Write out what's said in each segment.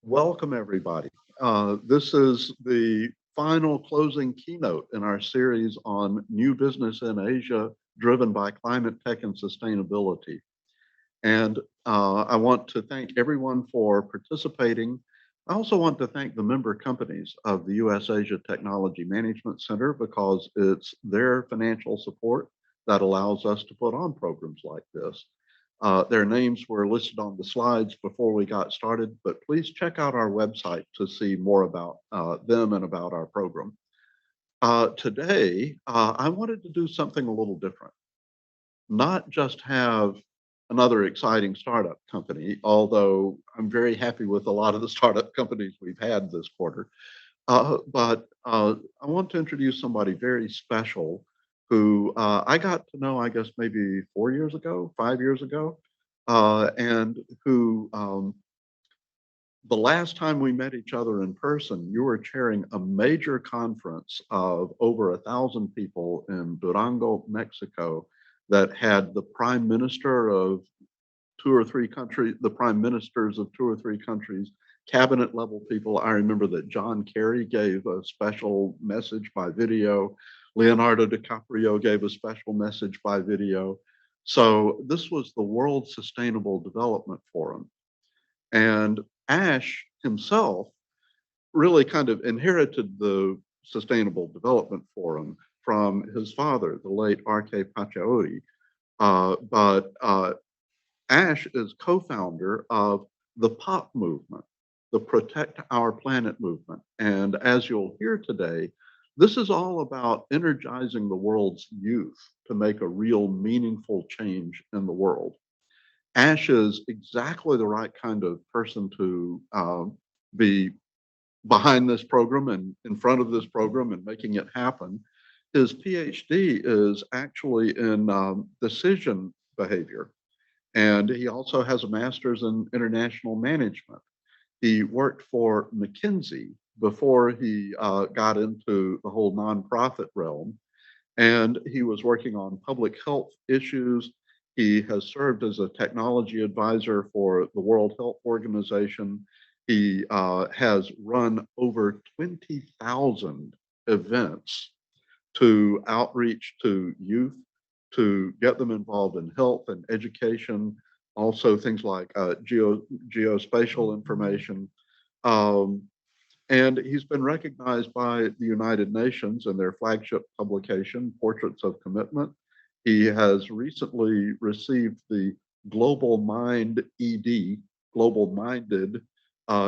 Welcome, everybody. This is the final closing keynote in our series on new business in Asia driven by climate tech and sustainability. And I want to thank everyone for participating. I also want to thank the member companies of the U.S. Asia Technology Management Center because it's their financial support that allows us to put on programs like this. Their names were listed on the slides before we got started, but please check out our website to see more about them and about our program. Today, I wanted to do something a little different, not just have another exciting startup company, although I'm very happy with a lot of the startup companies we've had this quarter. But I want to introduce somebody very special who I got to know, I guess, maybe 4 years ago, 5 years ago, and who the last time we met each other in person, you were chairing a major conference of over 1,000 people in Durango, Mexico, that had the prime minister of two or three countries, the prime ministers of two or three countries, cabinet level people. I remember that John Kerry gave a special message by video. Leonardo DiCaprio gave a special message by video. So this was the World Sustainable Development Forum. And Ash himself really kind of inherited the Sustainable Development Forum from his father, the late R.K. Pachauri. But Ash is co-founder of the POP movement, the Protect Our Planet movement. And as you'll hear today, this is all about energizing the world's youth to make a real meaningful change in the world. Ash is exactly the right kind of person to be behind this program and in front of this program and making it happen. His PhD is actually in decision behavior. And he also has a master's in international management. He worked for McKinsey before he got into the whole nonprofit realm. And he was working on public health issues. He has served as a technology advisor for the World Health Organization. He has run over 20,000 events to outreach to youth, to get them involved in health and education, also things like geospatial information. And he's been recognized by the United Nations in their flagship publication, Portraits of Commitment. He has recently received the Global Mind ED, Global Minded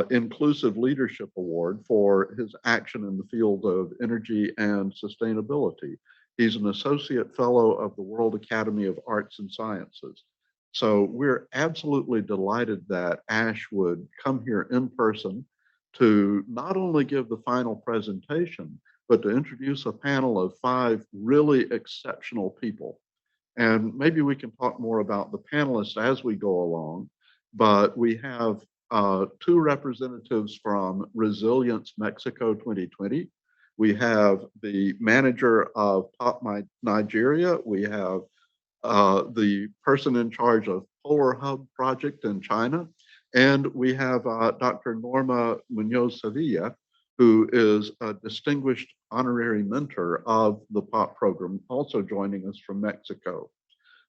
Inclusive Leadership Award for his action in the field of energy and sustainability. He's an associate fellow of the World Academy of Arts and Sciences. So we're absolutely delighted that Ash would come here in person to not only give the final presentation, but to introduce a panel of 5 really exceptional people. And maybe we can talk more about the panelists as we go along, but we have 2 representatives from Resilience Mexico 2020. We have the manager of Pop Nigeria. We have the person in charge of Polar Hub project in China. And we have Dr. Norma Munoz Sevilla, who is a distinguished honorary mentor of the POP program, also joining us from Mexico.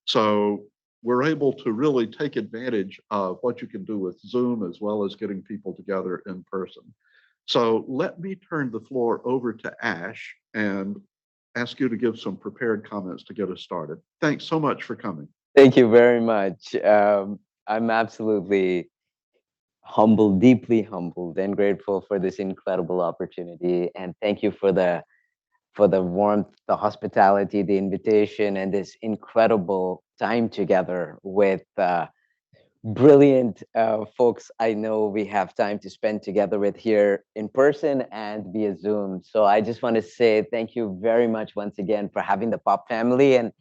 So we're able to really take advantage of what you can do with Zoom as well as getting people together in person. So let me turn the floor over to Ash and ask you to give some prepared comments to get us started. Thanks so much for coming. Thank you very much. I'm absolutely humbled, deeply humbled, and grateful for this incredible opportunity. And thank you for the warmth, the hospitality, the invitation, and this incredible time together with brilliant folks I know we have time to spend together with here in person and via Zoom. So I just want to say thank you very much once again for having the POP family. And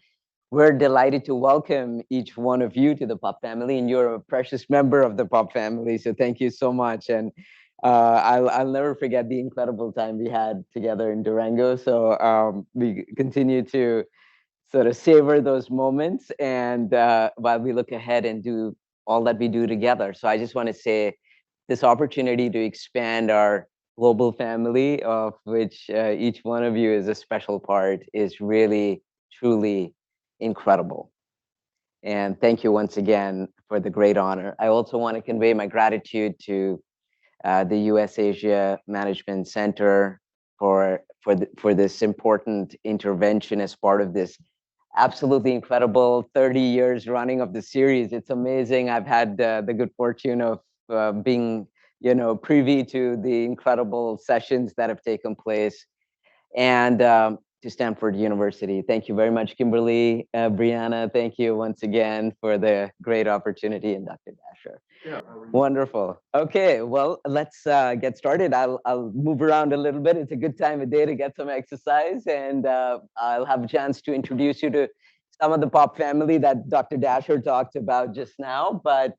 we're delighted to welcome each one of you to the POP family, and you're a precious member of the POP family. So thank you so much. And I'll never forget the incredible time we had together in Durango. So we continue to sort of savor those moments, and while we look ahead and do all that we do together. So I just want to say this opportunity to expand our global family, of which each one of you is a special part, is really, truly incredible. And thank you once again for the great honor. I also want to convey my gratitude to the U.S. Asia Management Center for this important intervention as part of this absolutely incredible 30 years running of the series. It's amazing. I've had the good fortune of being, privy to the incredible sessions that have taken place. And to Stanford University. Thank you very much, Kimberly, Brianna. Thank you once again for the great opportunity, and Dr. Dasher. Yeah. Wonderful. Okay, well, let's get started. I'll move around a little bit. It's a good time of day to get some exercise, and I'll have a chance to introduce you to some of the pop family that Dr. Dasher talked about just now. But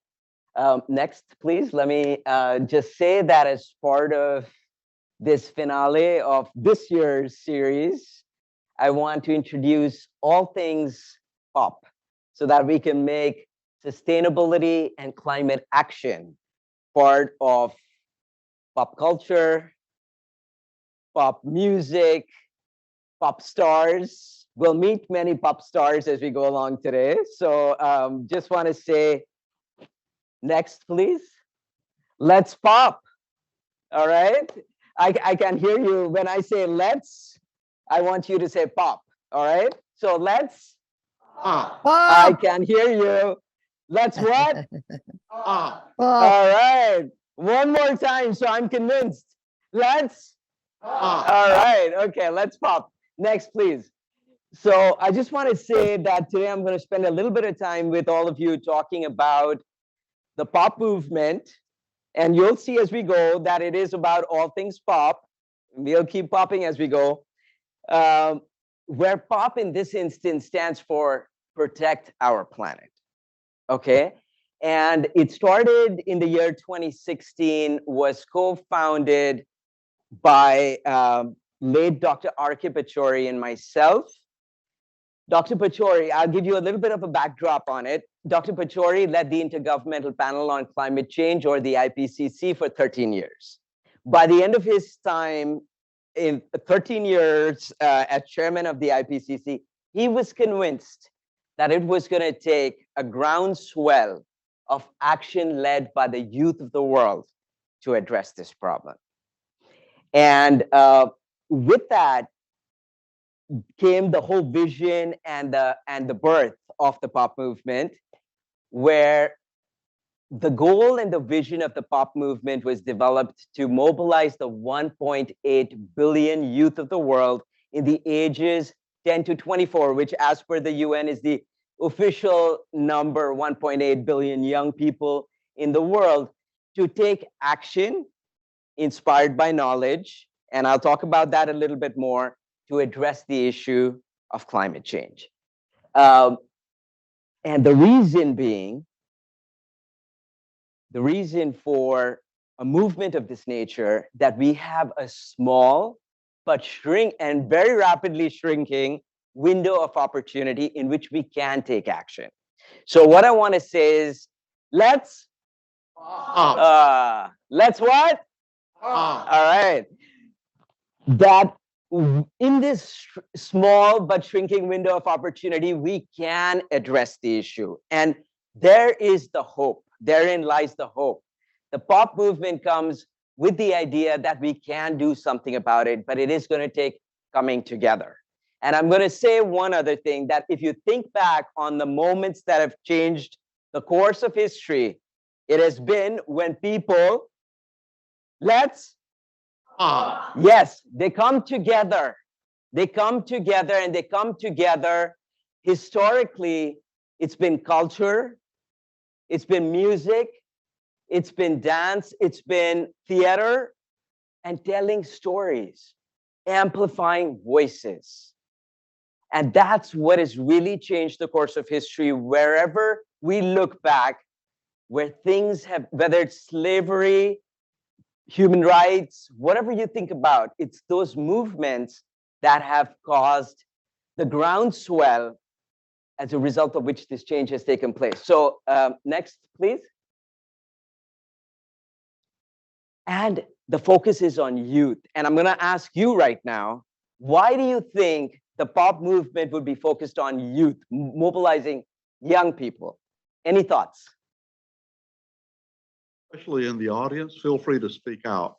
next, please, let me just say that as part of this finale of this year's series, I want to introduce all things pop so that we can make sustainability and climate action part of pop culture, pop music, pop stars. We'll meet many pop stars as we go along today. So just want to say, next, please. Let's pop. All right. I can hear you when I say let's. I want you to say pop. All right. So let's. I can hear you. Let's what? All right. One more time, so I'm convinced. Let's. All right. Okay. Let's pop. Next, please. So I just want to say that today I'm going to spend a little bit of time with all of you talking about the pop movement. And you'll see as we go that it is about all things pop. We'll keep popping as we go. Where pop in this instance stands for protect our planet. Okay. And it started in the year 2016, was co-founded by late Dr. R.K. Pachauri and myself. Dr. Pachauri, I'll give you a little bit of a backdrop on it. Dr. Pachauri led the Intergovernmental Panel on Climate Change, or the IPCC, for 13 years. By the end of his time, in 13 years as chairman of the IPCC, he was convinced that it was going to take a groundswell of action led by the youth of the world to address this problem. And with that came the whole vision and the birth of the pop movement, where the goal and the vision of the pop movement was developed to mobilize the 1.8 billion youth of the world in the ages 10 to 24, which as per the UN is the official number, 1.8 billion young people in the world, to take action inspired by knowledge. And I'll talk about that a little bit more, to address the issue of climate change. And the reason being, the reason for a movement of this nature, that we have a small but very rapidly shrinking window of opportunity in which we can take action. So what I want to say is, let's what? All right. That in this small but shrinking window of opportunity, we can address the issue. And there is the hope. Therein lies the hope. The pop movement comes with the idea that we can do something about it, but it is going to take coming together. And I'm going to say one other thing, that if you think back on the moments that have changed the course of history, it has been when people, yes, they come together. They come together, and they come together. Historically, it's been culture, it's been music, it's been dance, it's been theater, and telling stories, amplifying voices. And that's what has really changed the course of history. Wherever we look back, where things have, whether it's slavery, human rights, whatever you think about, it's those movements that have caused the groundswell as a result of which this change has taken place. So next, please. And the focus is on youth. And I'm going to ask you right now, why do you think the pop movement would be focused on youth, mobilizing young people? Any thoughts? Especially in the audience, feel free to speak out.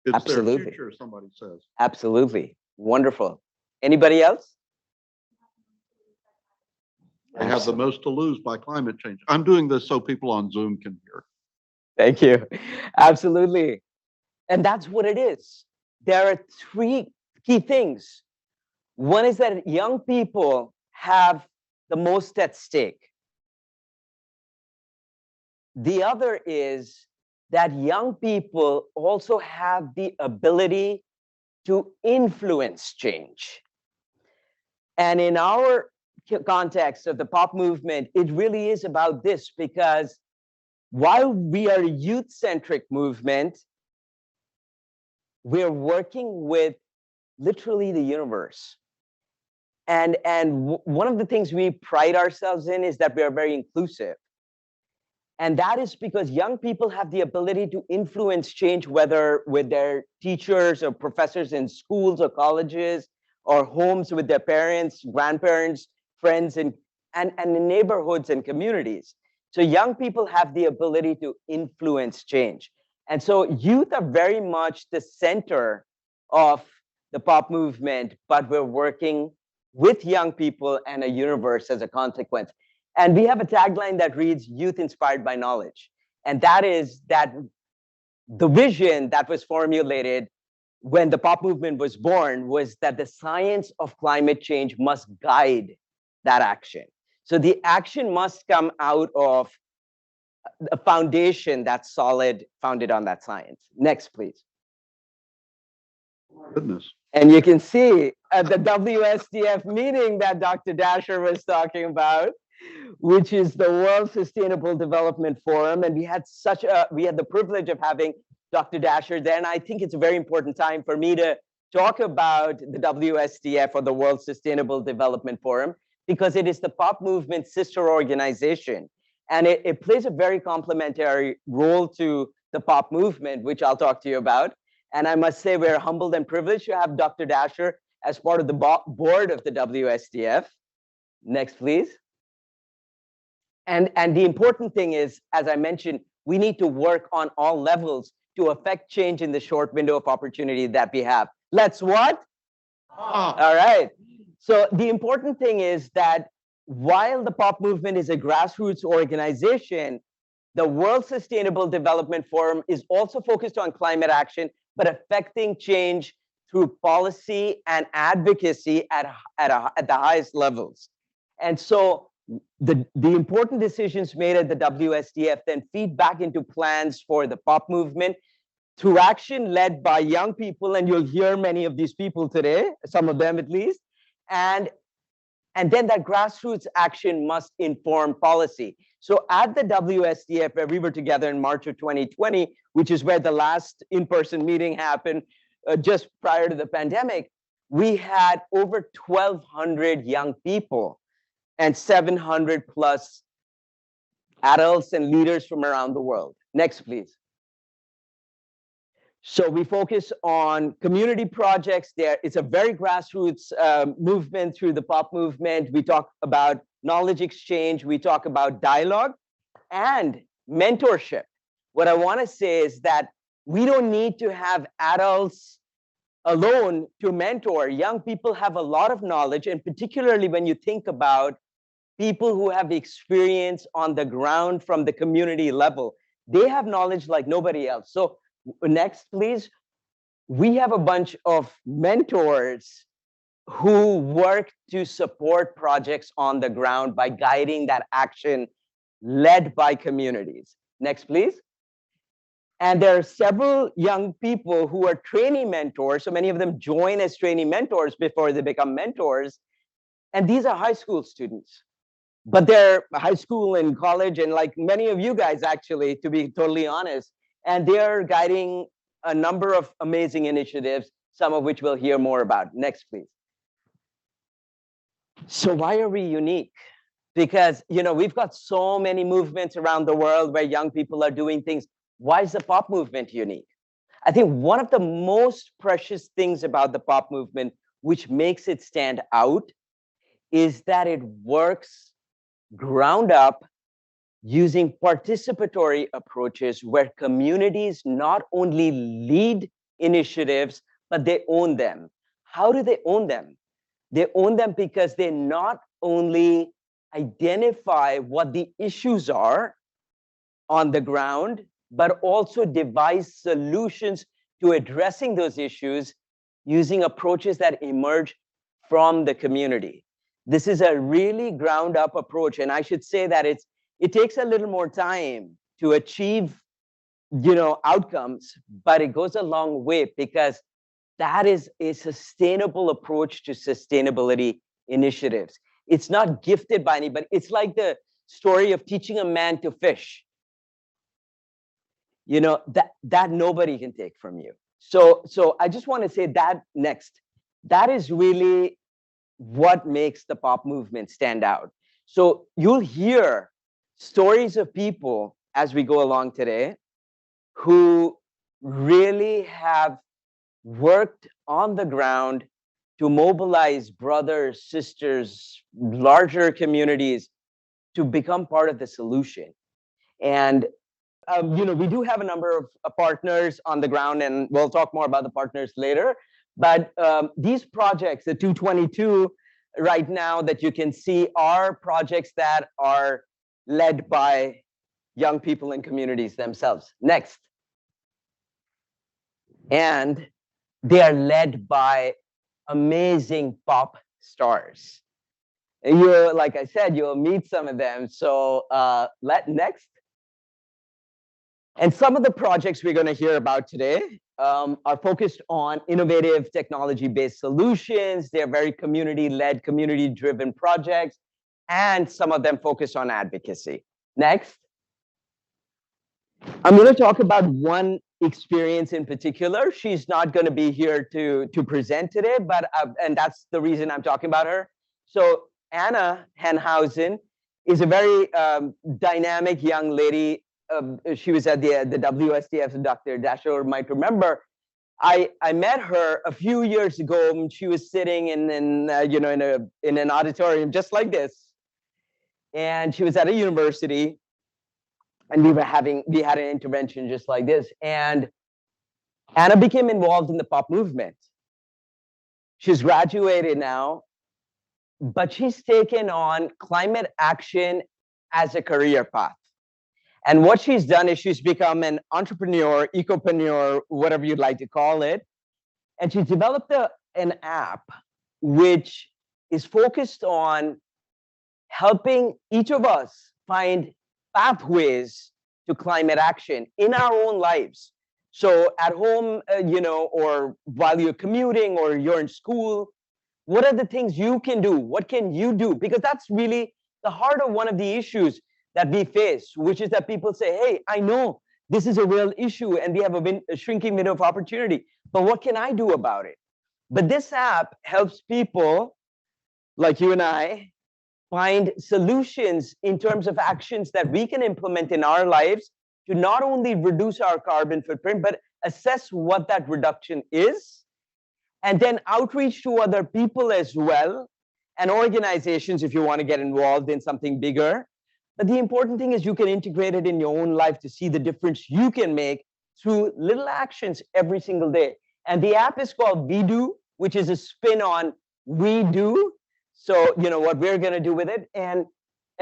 It's Absolutely. their future, somebody says. Absolutely. Wonderful. Anybody else? They have the most to lose by climate change. I'm doing this so people on Zoom can hear. Thank you. Absolutely. And that's what it is. There are three key things. One is that young people have the most at stake. The other is that young people also have the ability to influence change. And in our context of the pop movement, it really is about this, because while we are a youth-centric movement, we're working with literally the universe. And one of the things we pride ourselves in is that we are very inclusive. And that is because young people have the ability to influence change, whether with their teachers or professors in schools or colleges, or homes with their parents, grandparents, friends, and in neighborhoods and communities. So young people have the ability to influence change. And so youth are very much the center of the pop movement, but we're working with young people and a universe as a consequence. And we have a tagline that reads, "Youth inspired by knowledge." And that is that the vision that was formulated when the pop movement was born was that the science of climate change must guide that action. So the action must come out of a foundation that's solid, founded on that science. Next, please. Goodness. And you can see at the WSDF meeting that Dr. Dasher was talking about, which is the World Sustainable Development Forum. And we had the privilege of having Dr. Dasher there. And I think it's a very important time for me to talk about the WSDF, or the World Sustainable Development Forum, because it is the pop movement's sister organization. And it plays a very complementary role to the pop movement, which I'll talk to you about. And I must say, we're humbled and privileged to have Dr. Dasher as part of the board of the WSDF. Next, please. And the important thing is, as I mentioned, we need to work on all levels to affect change in the short window of opportunity that we have. Let's what? All right. So the important thing is that while the pop movement is a grassroots organization, the World Sustainable Development Forum is also focused on climate action, but affecting change through policy and advocacy at the highest levels. And so the important decisions made at the WSDF then feed back into plans for the pop movement through action led by young people, and you'll hear many of these people today, some of them at least, and then that grassroots action must inform policy. So at the WSDF, where we were together in March of 2020, which is where the last in-person meeting happened just prior to the pandemic, we had over 1,200 young people and 700 plus adults and leaders from around the world. Next, please. So we focus on community projects. It's a very grassroots movement through the pop movement. We talk about knowledge exchange. We talk about dialogue and mentorship. What I want to say is that we don't need to have adults alone to mentor. Young people have a lot of knowledge, and particularly when you think about people who have experience on the ground from the community level, they have knowledge like nobody else. So next, please. We have a bunch of mentors who work to support projects on the ground by guiding that action led by communities. Next, please. And there are several young people who are trainee mentors. So many of them join as trainee mentors before they become mentors. And these are high school students. But they're high school and college, and like many of you guys, actually, to be totally honest. And they're guiding a number of amazing initiatives, some of which we'll hear more about. Next, please. So why are we unique? Because we've got so many movements around the world where young people are doing things Why is the pop movement unique? I think one of the most precious things about the pop movement, which makes it stand out, is that it works ground up using participatory approaches where communities not only lead initiatives, but they own them. How do they own them? They own them because they not only identify what the issues are on the ground, but also devise solutions to addressing those issues using approaches that emerge from the community. This is a really ground up approach. And I should say that it takes a little more time to achieve, outcomes, but it goes a long way because that is a sustainable approach to sustainability initiatives. It's not gifted by anybody. It's like the story of teaching a man to fish. That nobody can take from you. So I just want to say that next. That is really what makes the pop movement stand out. So you'll hear stories of people as we go along today who really have worked on the ground to mobilize brothers, sisters, larger communities to become part of the solution. And we do have a number of partners on the ground, and we'll talk more about the partners later. But these projects, the 222 right now that you can see, are projects that are led by young people and communities themselves. Next. And they are led by amazing pop stars. Like I said, you'll meet some of them. So next. And some of the projects we're going to hear about today are focused on innovative technology-based solutions. They're very community-led, community-driven projects, and some of them focus on advocacy. Next. I'm going to talk about one experience in particular. She's not going to be here to present today, but and that's the reason I'm talking about her. So Anna Henhausen is a very dynamic young lady. She was at the WSDF, Dr. Dasher might remember. I met her a few years ago, and she was sitting in an auditorium just like this, and she was at a university, and we had an intervention just like this, and Anna became involved in the pop movement. She's graduated now, but she's taken on climate action as a career path. And what she's done is she's become an entrepreneur, ecopreneur, whatever you'd like to call it. And she's developed an app which is focused on helping each of us find pathways to climate action in our own lives. So at home, or while you're commuting or you're in school, what are the things you can do? What can you do? Because that's really the heart of one of the issues that we face, which is that people say, hey, I know this is a real issue and we have a shrinking window of opportunity, but what can I do about it? But this app helps people like you and I find solutions in terms of actions that we can implement in our lives to not only reduce our carbon footprint, but assess what that reduction is, and then outreach to other people as well, and organizations if you want to get involved in something bigger. But the important thing is you can integrate it in your own life to see the difference you can make through little actions every single day. And the app is called We Do, which is a spin on We Do. So, what we're going to do with it. And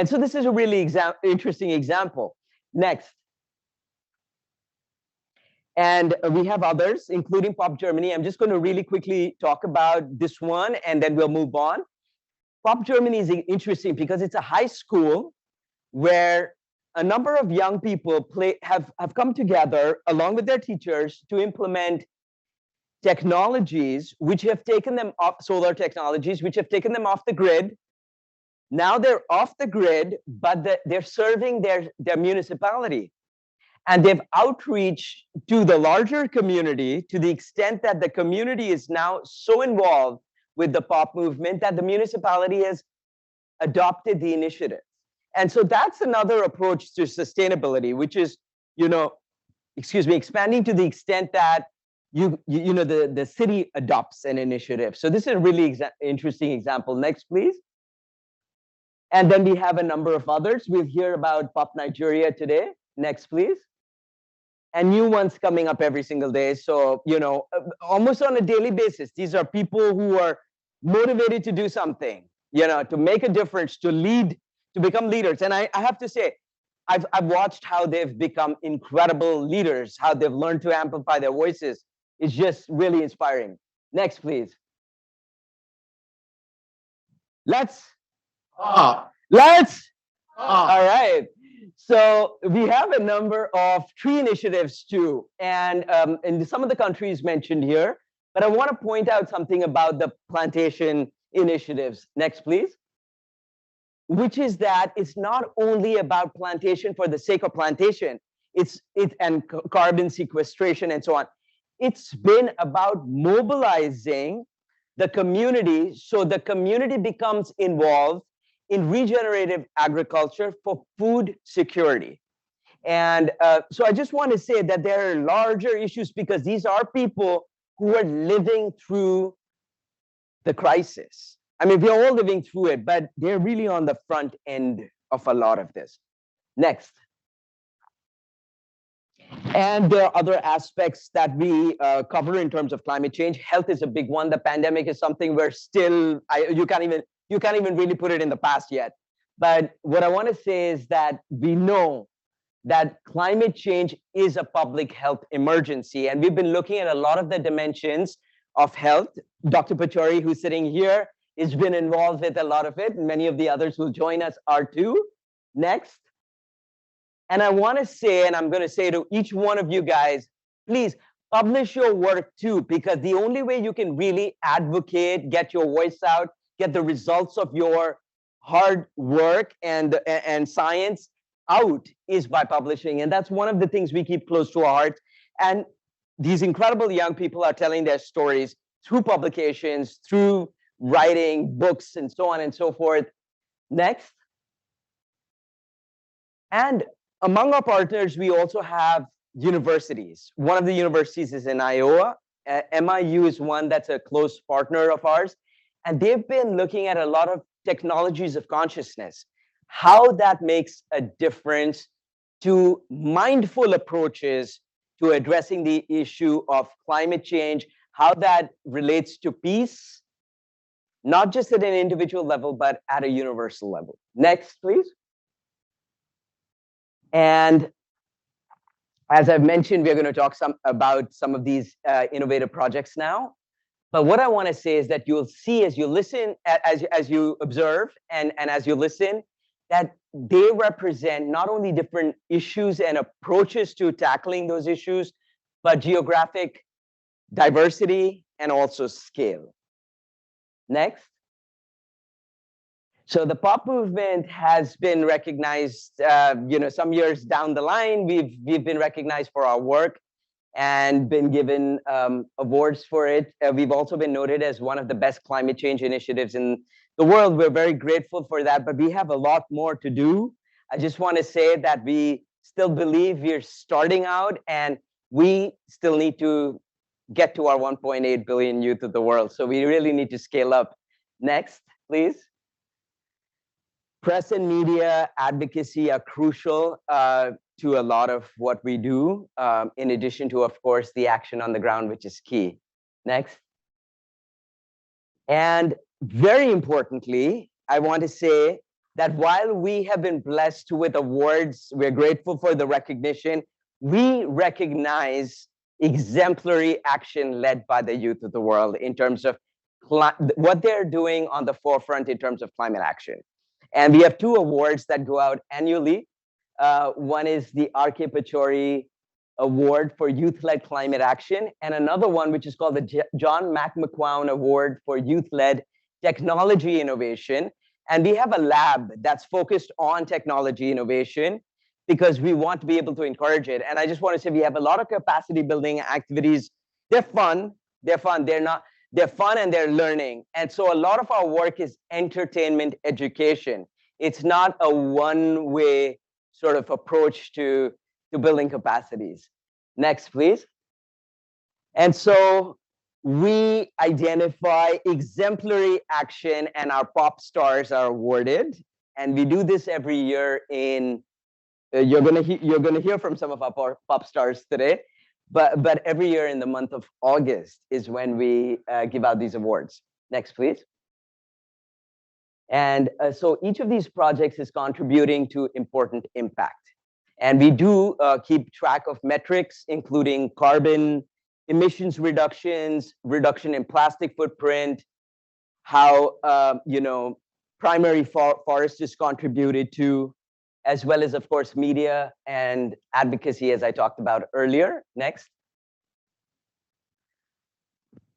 so this is a really interesting example. Next. And we have others, including Pop Germany. I'm just going to really quickly talk about this one, and then we'll move on. Pop Germany is interesting because it's a high school where a number of young people have come together along with their teachers to implement technologies which have taken them off, solar technologies, which have taken them off the grid. Now they're off the grid, but they're serving their municipality. And they've outreach to the larger community to the extent that the community is now so involved with the pop movement that the municipality has adopted the initiative. And so that's another approach to sustainability, which is, expanding to the extent that the city adopts an initiative. So this is a really interesting example. Next, please. And then we have a number of others. We'll hear about Pop Nigeria today. Next, please. And new ones coming up every single day. So, almost on a daily basis, these are people who are motivated to do something, to make a difference, to lead, to become leaders. And I have to say, I've watched how they've become incredible leaders, how they've learned to amplify their voices. It's just really inspiring. Next, please. Let's. All right. So we have a number of tree initiatives too, and in some of the countries mentioned here. But I want to point out something about the plantation initiatives. Next, please. Which is that it's not only about plantation for the sake of plantation, and carbon sequestration and so on. It's been about mobilizing the community so the community becomes involved in regenerative agriculture for food security. And so I just want to say that there are larger issues because these are people who are living through the crisis. I mean, we're all living through it, but they're really on the front end of a lot of this. Next. And there are other aspects that we cover in terms of climate change. Health is a big one. The pandemic is something we're still, you can't even really put it in the past yet. But what I want to say is that we know that climate change is a public health emergency. And we've been looking at a lot of the dimensions of health. Dr. Pachauri, who's sitting here, has been involved with a lot of it. And many of the others who will join us are too. Next. And I want to say, and I'm going to say to each one of you guys, please publish your work too, because the only way you can really advocate, get your voice out, get the results of your hard work and science out is by publishing. And that's one of the things we keep close to our hearts. And these incredible young people are telling their stories through publications, through writing books, and so on and so forth. Next. And among our partners, we also have universities. One of the universities is in Iowa. MIU is one that's a close partner of ours. And they've been looking at a lot of technologies of consciousness, how that makes a difference to mindful approaches to addressing the issue of climate change, how that relates to peace, not just at an individual level, but at a universal level. Next, please. And as I've mentioned, we're going to talk about some of these innovative projects now. But what I want to say is that you'll see as you listen, as you observe and as you listen, that they represent not only different issues and approaches to tackling those issues, but geographic diversity and also scale. Next. So the pop movement has been recognized, some years down the line, we've been recognized for our work and been given awards for it. We've also been noted as one of the best climate change initiatives in the world. We're very grateful for that, but we have a lot more to do. I just want to say that we still believe we're starting out and we still need to get to our 1.8 billion youth of the world. So we really need to scale up. Next, please. Press and media advocacy are crucial to a lot of what we do, in addition to, of course, the action on the ground, which is key. Next. And very importantly, I want to say that while we have been blessed with awards, we're grateful for the recognition, we recognize exemplary action led by the youth of the world in terms of what they're doing on the forefront in terms of climate action. And we have two awards that go out annually. One is the R.K. Pachauri Award for Youth-Led Climate Action, and another one which is called the John McMcQuown Award for Youth-Led Technology Innovation. And we have a lab that's focused on technology innovation because we want to be able to encourage it. And I just want to say we have a lot of capacity building activities. They're fun. They're fun and they're learning. And so a lot of our work is entertainment education. It's not a one-way sort of approach to building capacities. Next, please. And so we identify exemplary action, and our pop stars are awarded. And we do this every year in, you're gonna hear from some of our pop stars today, but every year in the month of August is when we give out these awards. Next, please. And so each of these projects is contributing to important impact. And we do keep track of metrics, including carbon emissions reductions, reduction in plastic footprint, how primary forest is contributed to, as well as, of course, media and advocacy, as I talked about earlier. Next.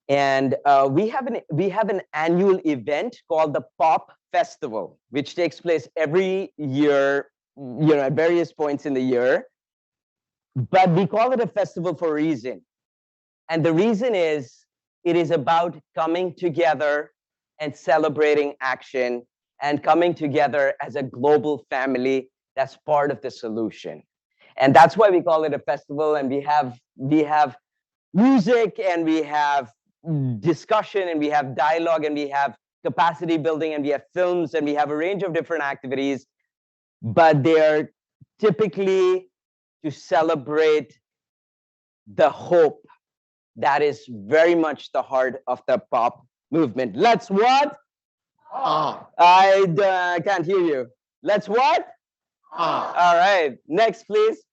And we have an annual event called the Pop Festival, which takes place every year, at various points in the year. But we call it a festival for a reason. And the reason is it is about coming together and celebrating action and coming together as a global family that's part of the solution. And that's why we call it a festival. And we have music, and we have discussion, and we have dialogue, and we have capacity building, and we have films, and we have a range of different activities, but they're typically to celebrate the hope that is very much the heart of the pop movement. Let's what? I can't hear you. Let's what? All right, next, please.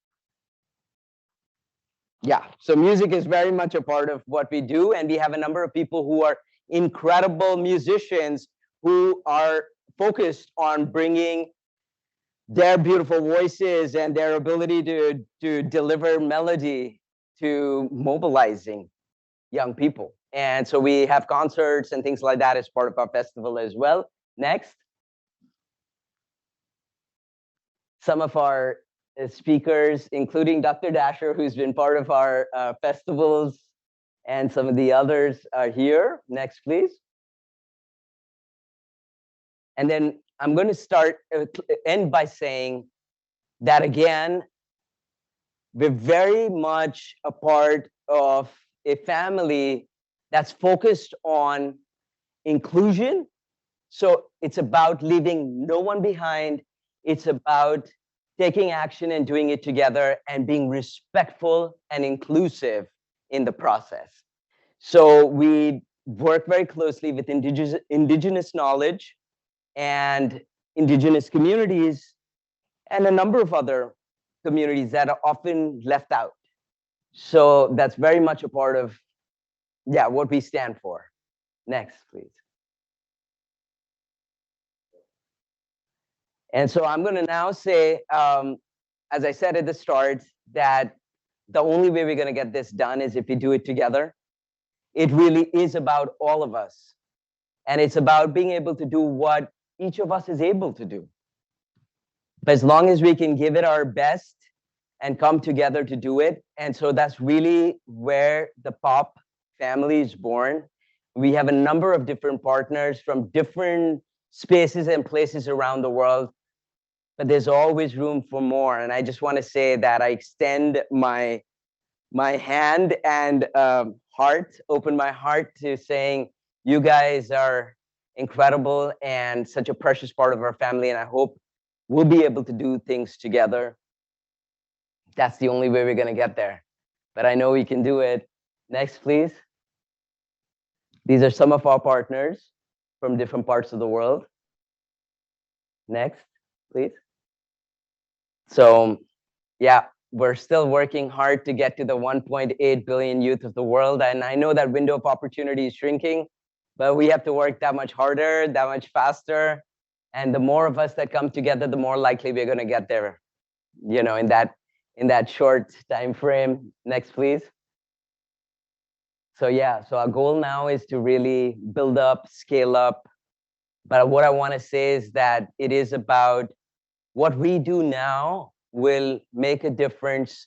Yeah, so music is very much a part of what we do, and we have a number of people who are incredible musicians who are focused on bringing their beautiful voices and their ability to deliver melody to mobilizing young people. And so we have concerts and things like that as part of our festival as well. Next. Some of our speakers, including Dr. Dasher, who's been part of our festivals, and some of the others are here. Next, please. And then I'm going to end by saying that, again, we're very much a part of a family that's focused on inclusion. So it's about leaving no one behind. It's about taking action and doing it together and being respectful and inclusive in the process. So we work very closely with indigenous knowledge and indigenous communities and a number of other communities that are often left out. So that's very much a part of, what we stand for. Next, please. And so I'm going to now say, as I said at the start, that the only way we're going to get this done is if we do it together. It really is about all of us. And it's about being able to do what each of us is able to do. But as long as we can give it our best and come together to do it. And so that's really where the POP family is born. We have a number of different partners from different spaces and places around the world, but there's always room for more. And I just want to say that I extend my hand and open my heart to saying, you guys are incredible and such a precious part of our family. And I hope we'll be able to do things together. That's the only way we're going to get there. But I know we can do it. Next, please. These are some of our partners from different parts of the world. Next, please. So, we're still working hard to get to the 1.8 billion youth of the world. And I know that window of opportunity is shrinking, but we have to work that much harder, that much faster. And the more of us that come together, the more likely we're going to get there, in that short time frame. Next, please. So so our goal now is to really build up, scale up. But what I want to say is that it is about what we do now will make a difference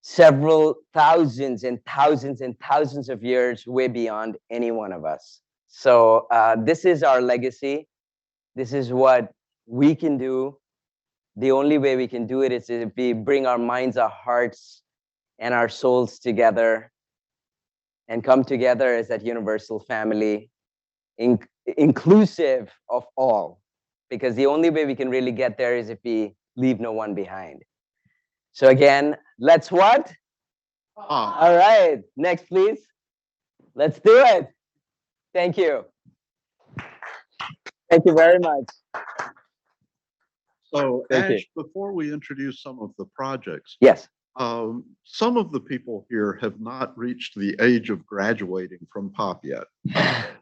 several thousands and thousands and thousands of years way beyond any one of us. So this is our legacy. This is what we can do. The only way we can do it is if we bring our minds, our hearts, and our souls together and come together as that universal family, inclusive of all, because the only way we can really get there is if we leave no one behind. So again, let's what? All right, next please. Let's do it. Thank you. Thank you very much. So Thank you. Ash, before we introduce some of the projects, Yes. some of the people here have not reached the age of graduating from POP yet.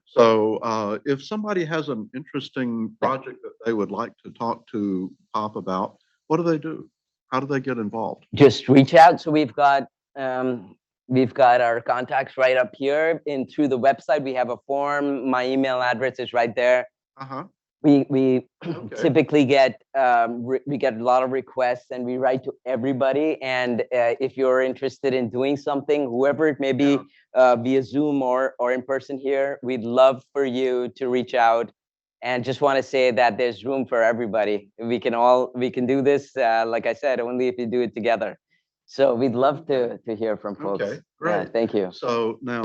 So if somebody has an interesting project that they would like to talk to POP about, what do they do? How do they get involved? Just reach out. So we've got our contacts right up here, and through the website we have a form. My email address is right there. We typically get we get a lot of requests, and we write to everybody. And if you're interested in doing something, whoever it may be, via Zoom or in person here, we'd love for you to reach out. And just want to say that there's room for everybody. We can do this, like I said, only if you do it together. So we'd love to hear from folks. Okay, great. Yeah, thank you. So now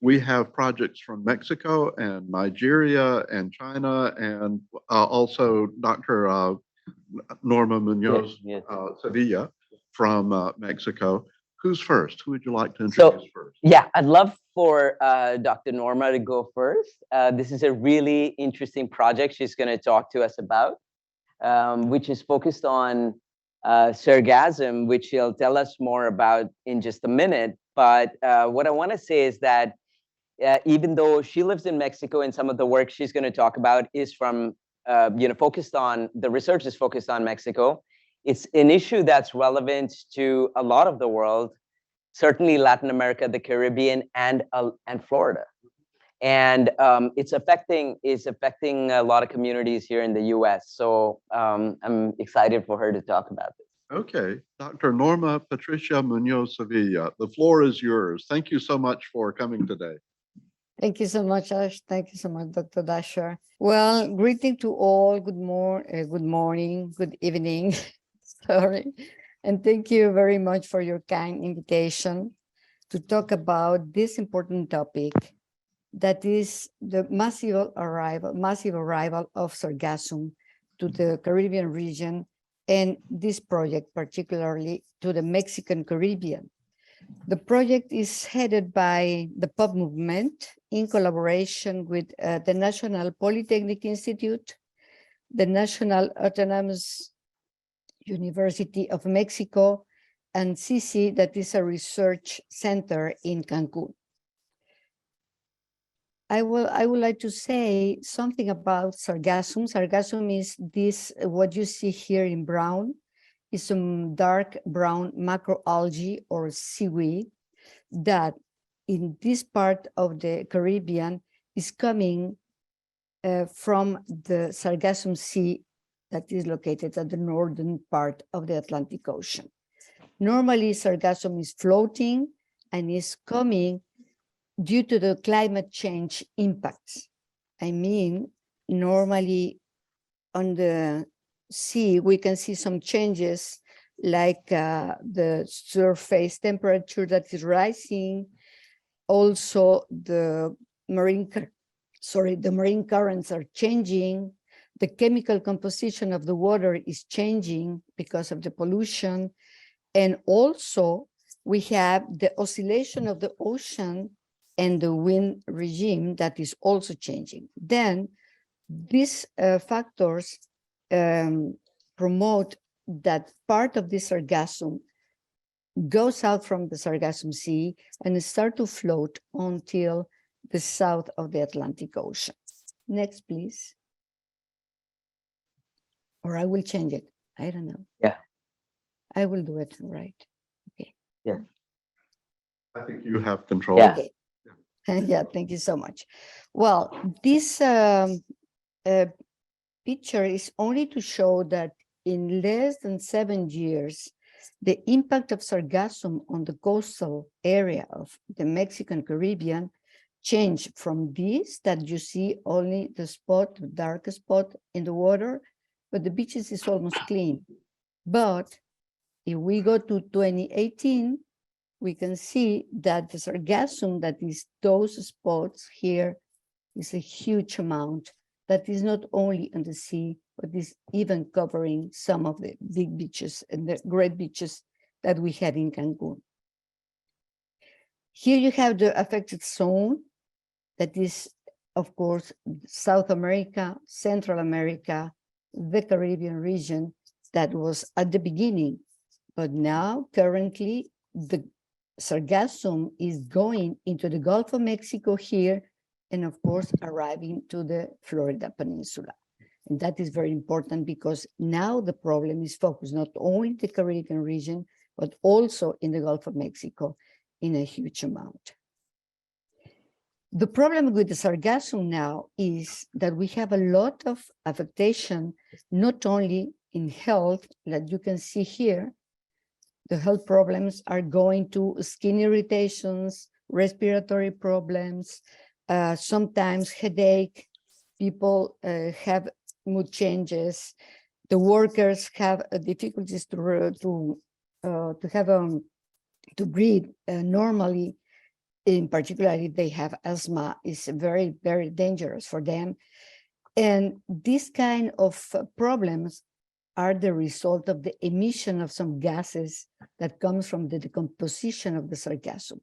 we have projects from Mexico and Nigeria and China, and also Dr. Norma Munoz Sevilla from Mexico. Who's first? Who would you like to introduce first? Yeah, I'd love for Dr. Norma to go first. This is a really interesting project she's going to talk to us about, which is focused on sargassum, which she'll tell us more about in just a minute. But what I want to say is that even though she lives in Mexico, and some of the work she's going to talk about is from, focused on, the research is focused on Mexico. It's an issue that's relevant to a lot of the world, certainly Latin America, the Caribbean, and Florida. And it's affecting a lot of communities here in the US. So I'm excited for her to talk about this. Okay, Dr. Norma Patricia Munoz Sevilla, the floor is yours. Thank you so much for coming today. Thank you so much, Ash. Thank you so much, Dr. Dasher. Well, greeting to all. Good morning, good evening. Sorry. And thank you very much for your kind invitation to talk about this important topic, that is the massive arrival of sargassum to the Caribbean region, and this project particularly to the Mexican Caribbean. The project is headed by the POP movement in collaboration with the National Polytechnic Institute, the National Autonomous University of Mexico, and CC, that is a research center in Cancun. I would like to say something about sargassum. Sargassum is this, what you see here in brown, is some dark brown macroalgae or seaweed that in this part of the Caribbean is coming from the Sargassum Sea that is located at the northern part of the Atlantic Ocean. Normally, sargassum is floating and is coming due to the climate change impacts. I mean, normally on the sea, we can see some changes like the surface temperature that is rising. Also, the marine currents are changing. The chemical composition of the water is changing because of the pollution. And also, we have the oscillation of the ocean and the wind regime that is also changing. Then these factors promote that part of the sargassum goes out from the Sargassum Sea and start to float until the south of the Atlantic Ocean. Next, please. Or I will change it. I don't know. Yeah. I will do it right. Okay. Yeah. I think you have control. Yeah. Okay. Yeah, thank you so much. Well, this picture is only to show that in less than 7 years, the impact of sargassum on the coastal area of the Mexican Caribbean changed from this that you see only the spot, the dark spot in the water, but the beaches is almost clean. But If we go to 2018, we can see that the sargassum that is those spots here is a huge amount that is not only in the sea, but is even covering some of the big beaches and the great beaches that we had in Cancun. Here you have the affected zone that is, of course, South America, Central America, the Caribbean region that was at the beginning. But now, currently, the sargassum is going into the Gulf of Mexico here, and of course, arriving to the Florida Peninsula. And that is very important because now the problem is focused not only in the Caribbean region, but also in the Gulf of Mexico in a huge amount. The problem with the sargassum now is that we have a lot of affectation, not only in health, like you can see here. The health problems are going to skin irritations, respiratory problems, sometimes headache. People have mood changes. The workers have difficulties to breathe normally. In particular, if they have asthma, is very, very dangerous for them. And these kind of problems are the result of the emission of some gases that comes from the decomposition of the sargassum.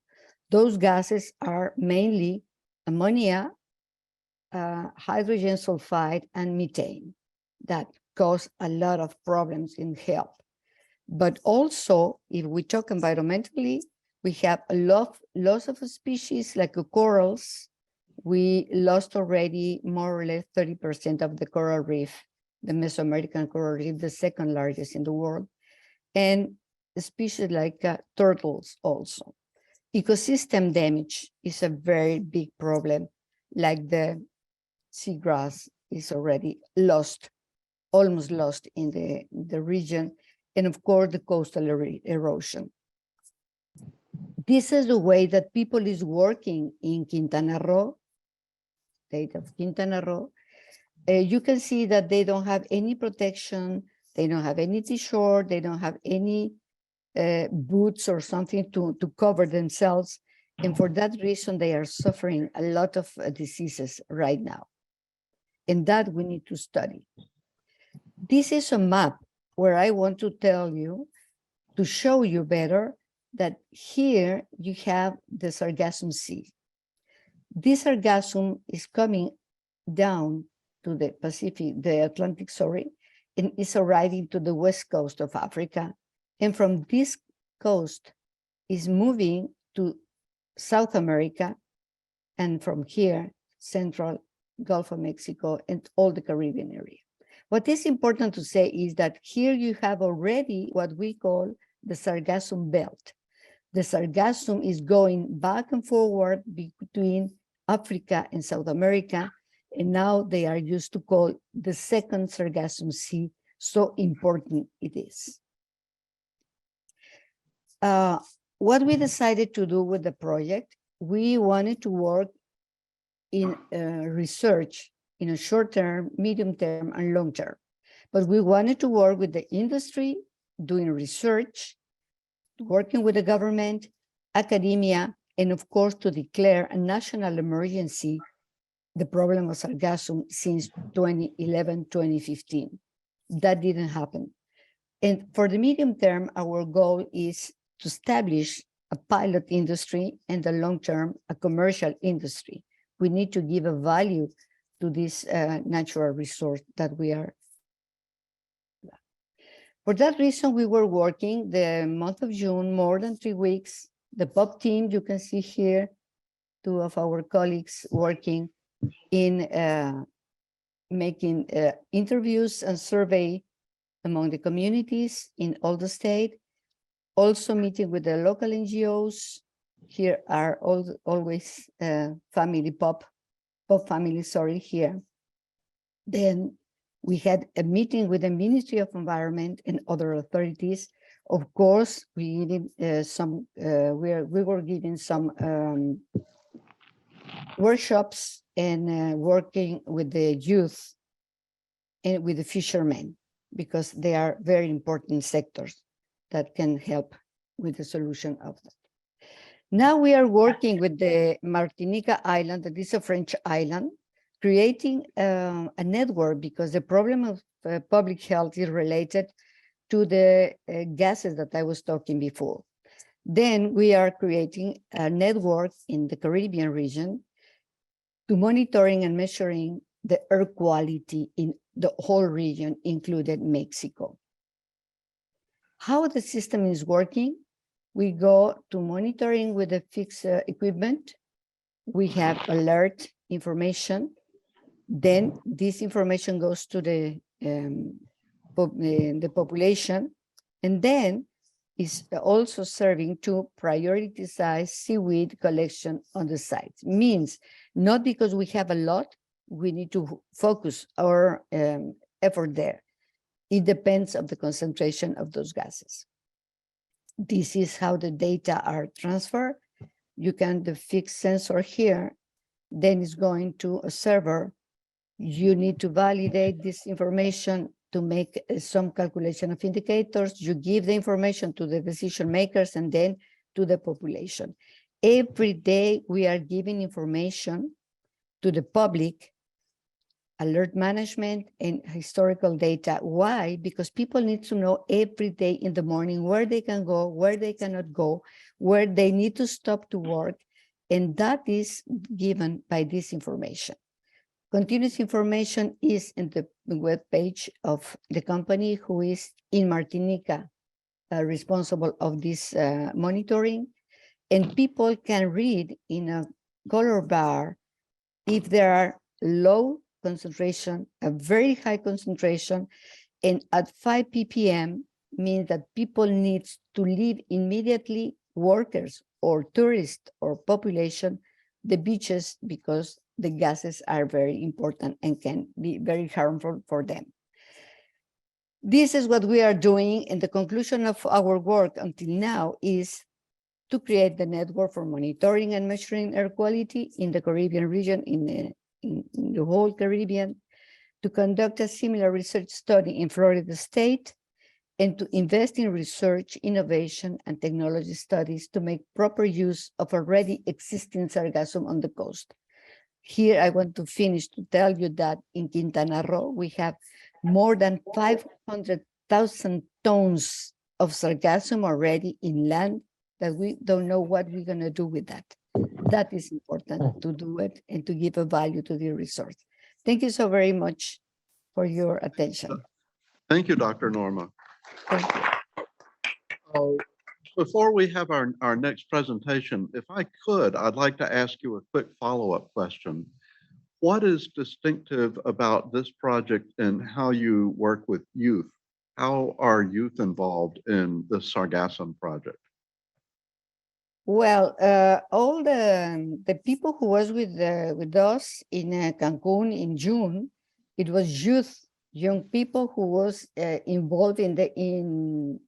Those gases are mainly ammonia, hydrogen sulfide, and methane that cause a lot of problems in health. But also, if we talk environmentally, we have a loss of species like corals. We lost already more or less 30% of the coral reef, the Mesoamerican coral reef, the second largest in the world, and species like turtles also. Ecosystem damage is a very big problem, like the seagrass is already lost, almost lost in the region, and of course the coastal erosion. This is the way that people is working in Quintana Roo, state of Quintana Roo. You can see that they don't have any protection, they don't have any t-shirt, they don't have any boots or something to cover themselves. And for that reason, they are suffering a lot of diseases right now. And that we need to study. This is a map where I want to tell you, to show you better, that here you have the Sargassum Sea. This sargassum is coming down to the Pacific, the Atlantic, sorry, and is arriving to the west coast of Africa. And from this coast is moving to South America, and from here, Central, Gulf of Mexico, and all the Caribbean area. What is important to say is that here you have already what we call the Sargassum Belt. The sargassum is going back and forward between Africa and South America, and now they are used to call the second Sargassum Sea, so important it is. What we decided to do with the project, we wanted to work in research in a short term, medium term, and long term. But we wanted to work with the industry, doing research, working with the government, academia, and of course to declare a national emergency, the problem of sargassum since 2011, 2015. That didn't happen. And for the medium term, our goal is to establish a pilot industry, and the long term, a commercial industry. We need to give a value to this natural resource that we are. For that reason, we were working the month of June, more than 3 weeks. The POP team, you can see here, 2 of our colleagues working in making interviews and survey among the communities in all the state. Also meeting with the local NGOs. Here are always family POP family, sorry, here. Then we had a meeting with the Ministry of Environment and other authorities. Of course, we needed we were giving some workshops and working with the youth and with the fishermen, because they are very important sectors. that can help with the solution of that. Now we are working with the Martinica Island, that is a French island, creating a network because the problem of public health is related to the gases that I was talking before. Then we are creating a network in the Caribbean region to monitoring and measuring the air quality in the whole region, including Mexico. How the system is working, we go to monitoring with the fixed equipment. We have alert information. Then this information goes to the population, and then is also serving to prioritize seaweed collection on the site. Means not because we have a lot, we need to focus our effort there. It depends on the concentration of those gases. This is how the data are transferred. You can the fixed sensor here, then it's going to a server. You need to validate this information to make some calculation of indicators. You give the information to the decision makers and then to the population. Every day we are giving information to the public, alert management and historical data. Why? Because people need to know every day in the morning where they can go, where they cannot go, where they need to stop to work. And that is given by this information. Continuous information is in the web page of the company who is in Martinica responsible of this monitoring. And people can read in a color bar if there are low concentration, a very high concentration, and at 5 ppm means that people need to leave immediately, workers or tourists or population, the beaches, because the gases are very important and can be very harmful for them. This is what we are doing, and the conclusion of our work until now is to create the network for monitoring and measuring air quality in the Caribbean region, in the whole Caribbean, to conduct a similar research study in Florida State, and to invest in research, innovation, and technology studies to make proper use of already existing sargassum on the coast. Here, I want to finish to tell you that in Quintana Roo, we have more than 500,000 tons of sargassum already in land that we don't know what we're going to do with that. That is important to do it and to give a value to the resource. Thank you so very much for your attention. Thank you, Dr. Norma. Thank you. Before we have our next presentation, if I could, I'd like to ask you a quick follow-up question. What is distinctive about this project and how you work with youth? How are youth involved in the Sargassum project? Well, all the people who was with us in Cancun in June, it was youth, young people who was involved in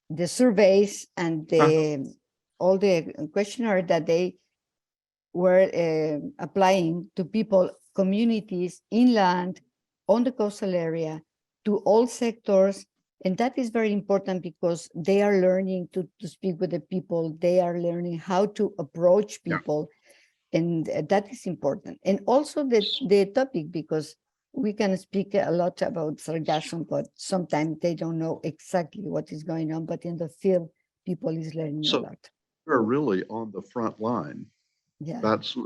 the surveys and all the questionnaire that they were applying to people, communities, inland, on the coastal area, to all sectors. And that is very important because they are learning to speak with the people. They are learning how to approach people. Yeah. And that is important. And also the topic, because we can speak a lot about sargassum, but sometimes they don't know exactly what is going on. But in the field, people is learning a lot. We're really on the front line. Yeah. That's,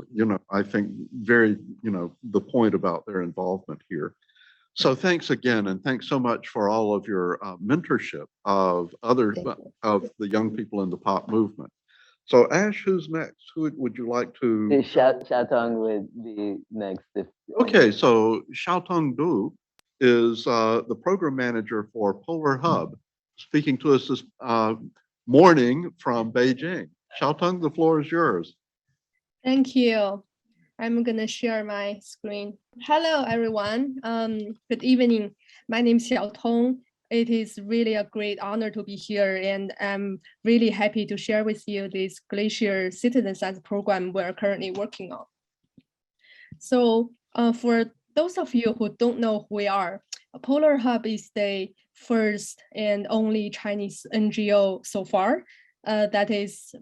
I think very, the point about their involvement here. So thanks again, and thanks so much for all of your mentorship of of the young people in the POP movement. So Ash, who's next? Who would you like to? Xiaotong would be next. Okay, so Xiaotong Du is the program manager for Polar Hub, speaking to us this morning from Beijing. Xiaotong, the floor is yours. Thank you. I'm going to share my screen. Hello, everyone. Good evening. My name is Xiaotong. It is really a great honor to be here, and I'm really happy to share with you this Glacier Citizen Science program we're currently working on. So for those of you who don't know who we are, Polar Hub is the first and only Chinese NGO so far that is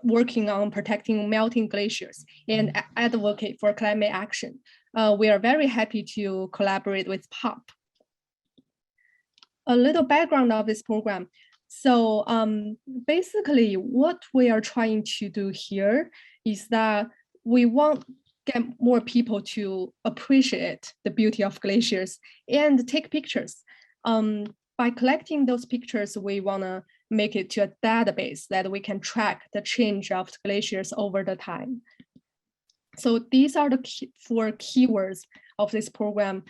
working on protecting melting glaciers and advocate for climate action. We are very happy to collaborate with POP. A little background of this program. So basically what we are trying to do here is that we want to get more people to appreciate the beauty of glaciers and take pictures. By collecting those pictures, we want to make it to a database that we can track the change of the glaciers over the time. So these are the 4 keywords of this program.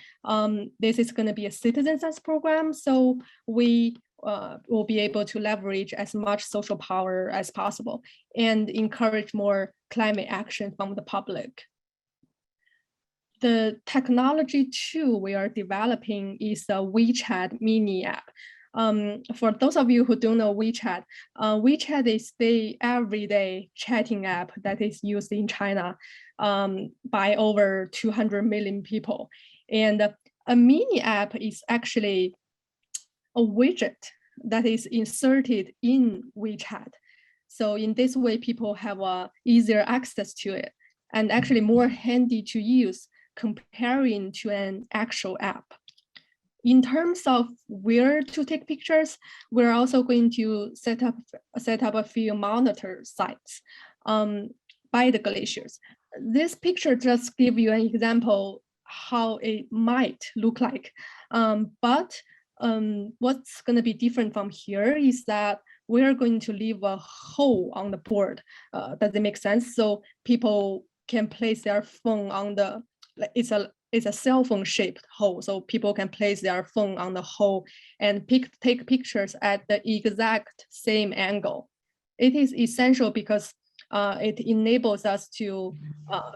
This is going to be a citizen science program, so we will be able to leverage as much social power as possible and encourage more climate action from the public. The technology tool we are developing is a WeChat mini app. For those of you who don't know WeChat, WeChat is the everyday chatting app that is used in China by over 200 million people. And a mini app is actually a widget that is inserted in WeChat. So in this way, people have easier access to it and actually more handy to use comparing to an actual app. In terms of where to take pictures, we're also going to set up a few monitor sites by the glaciers. This picture just gives you an example how it might look like. But what's going to be different from here is that we're going to leave a hole on the board. Does it make sense? So people can place their phone on the, it's a cell phone shaped hole. So people can place their phone on the hole and take pictures at the exact same angle. It is essential because it enables us to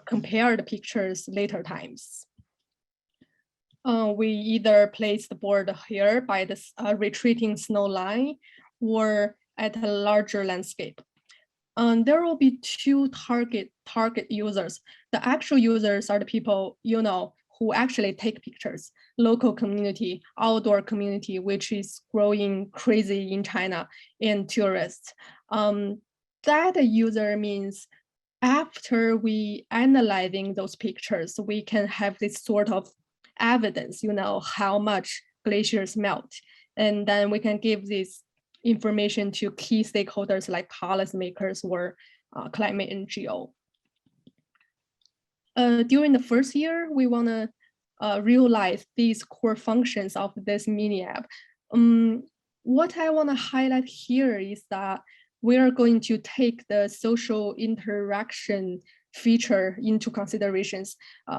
compare the pictures later times. We either place the board here by the retreating snow line or at a larger landscape. There will be 2 target users. The actual users are the people, you know, who actually take pictures, local community, outdoor community, which is growing crazy in China, and tourists. That user means after we analyzing those pictures, we can have this sort of evidence, you know, how much glaciers melt. And then we can give this information to key stakeholders like policymakers or climate NGO. During the first year, we want to realize these core functions of this mini app. What I want to highlight here is that we are going to take the social interaction feature into considerations.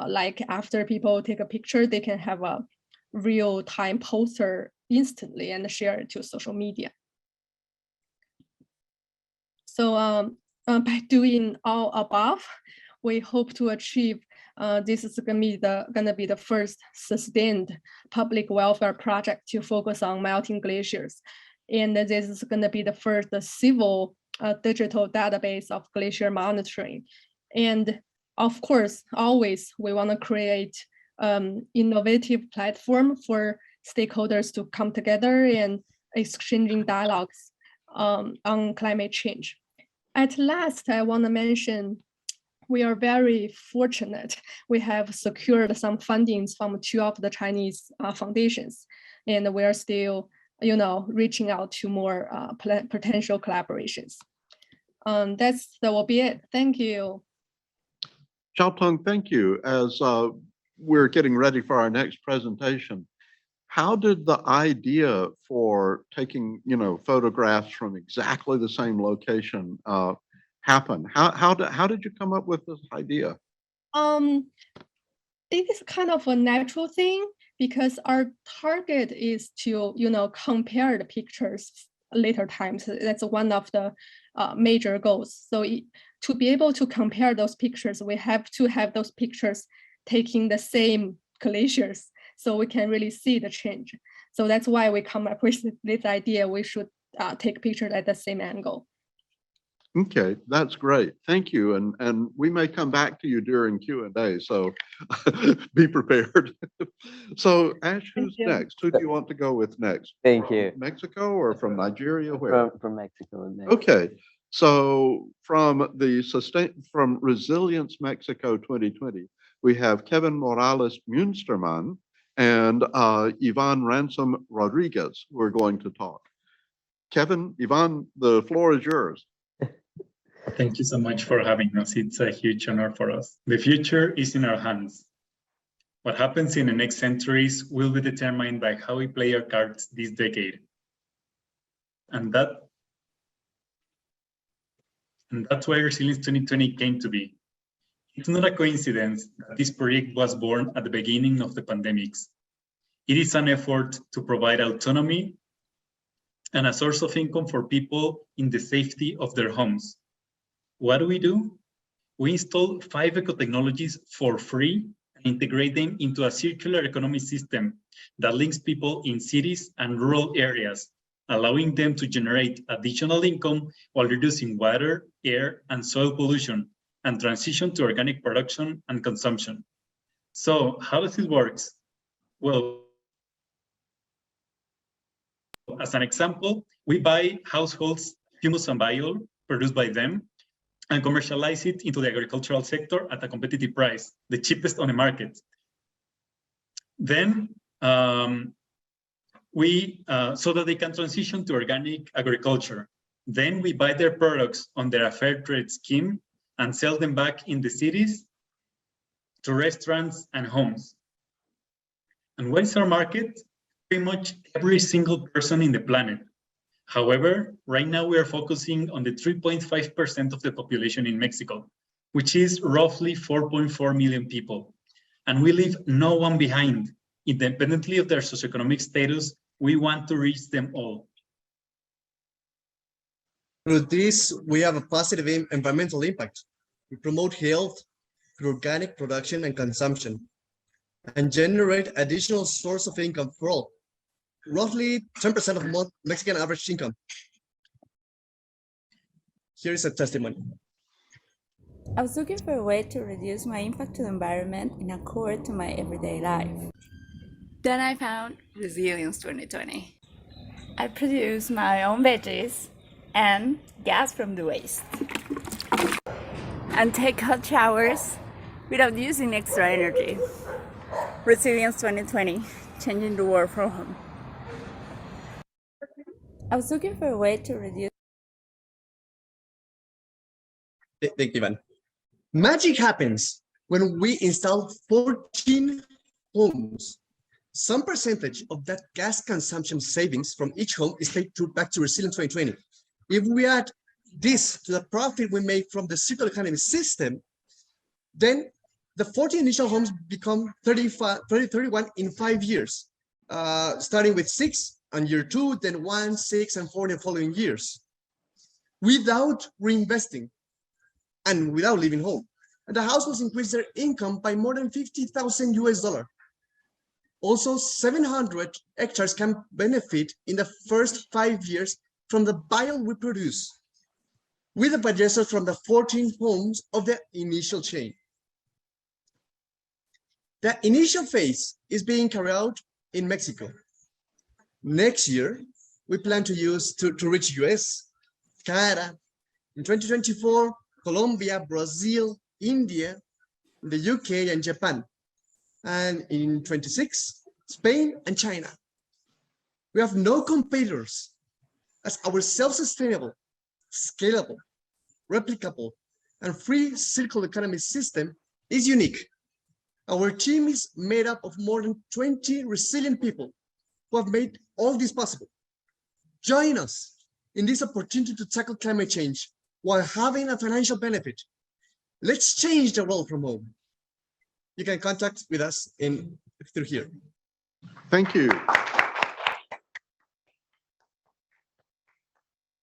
Like after people take a picture, they can have a real-time poster instantly and share it to social media. So by doing all above, we hope to achieve this is going to be the first sustained public welfare project to focus on melting glaciers. And this is going to be the first civil digital database of glacier monitoring. And of course, always we want to create innovative platform for stakeholders to come together and exchanging dialogues on climate change. At last, I want to mention we are very fortunate. We have secured some fundings from 2 of the Chinese foundations, and we are still, you know, reaching out to more potential collaborations. That will be it. Thank you. Xiaotong, thank you. As we're getting ready for our next presentation, how did the idea for taking, you know, photographs from exactly the same location happen? How did you come up with this idea? It is kind of a natural thing because our target is to, you know, compare the pictures later times. That's one of the major goals. So to be able to compare those pictures, we have to have those pictures taking the same glaciers so we can really see the change. So that's why we come up with this idea we should take pictures at the same angle. Okay, that's great. Thank you. And we may come back to you during Q&A, so be prepared. So Ash, who's you. next? Who do you want to go with next? Thank From you. Mexico or from Nigeria? Where? From Mexico. Next. Okay, so from Resilience Mexico 2020, we have Kevin Morales Münstermann and Ivan Ransom Rodriguez who are going to talk. Kevin, Ivan, the floor is yours. Thank you so much for having us. It's a huge honor for us. The future is in our hands. What happens in the next centuries will be determined by how we play our cards this decade. And that's why Resilience 2020 came to be. It's not a coincidence that this project was born at the beginning of the pandemics. It is an effort to provide autonomy and a source of income for people in the safety of their homes. What do? We install 5 eco-technologies for free and integrate them into a circular economy system that links people in cities and rural areas, allowing them to generate additional income while reducing water, air, and soil pollution, and transition to organic production and consumption. So how does it work? Well, as an example, we buy households humus and biol produced by them and commercialize it into the agricultural sector at a competitive price, the cheapest on the market. Then so that they can transition to organic agriculture. Then we buy their products under a fair trade scheme and sell them back in the cities to restaurants and homes. And what is our market? Pretty much every single person in the planet. However, right now we are focusing on the 3.5% of the population in Mexico, which is roughly 4.4 million people. And we leave no one behind. Independently of their socioeconomic status, we want to reach them all. Through this, we have a positive environmental impact. We promote health through organic production and consumption, and generate additional source of income for all. Roughly 10% of Mexican average income. Here is a testimony. I was looking for a way to reduce my impact to the environment in accord to my everyday life. Then I found Resilience 2020. I produce my own veggies and gas from the waste, and take hot showers without using extra energy. Resilience 2020, changing the world from home. I was looking for a way to reduce. Thank you, Ivan. Magic happens when we install 14 homes. Some percentage of that gas consumption savings from each home is paid back to Resilience 2020. If we add this to the profit we make from the circular economy system, then the 14 initial homes become 31 in 5 years, starting with 6 on year 2, then 1, 6, and 4 in the following years, without reinvesting and without leaving home. And the households increase their income by more than $50,000 US. Also, 700 hectares can benefit in the first 5 years from the bio we produce, with the digesters from the 14 homes of the initial chain. The initial phase is being carried out in Mexico. Next year, we plan to use to reach US, Canada, in 2024, Colombia, Brazil, India, the UK, and Japan. And in 26, Spain and China. We have no competitors, as our self-sustainable, scalable, replicable, and free circular economy system is unique. Our team is made up of more than 20 resilient people who have made all this possible. Join us in this opportunity to tackle climate change while having a financial benefit. Let's change the world from home. You can contact with us through here. Thank you.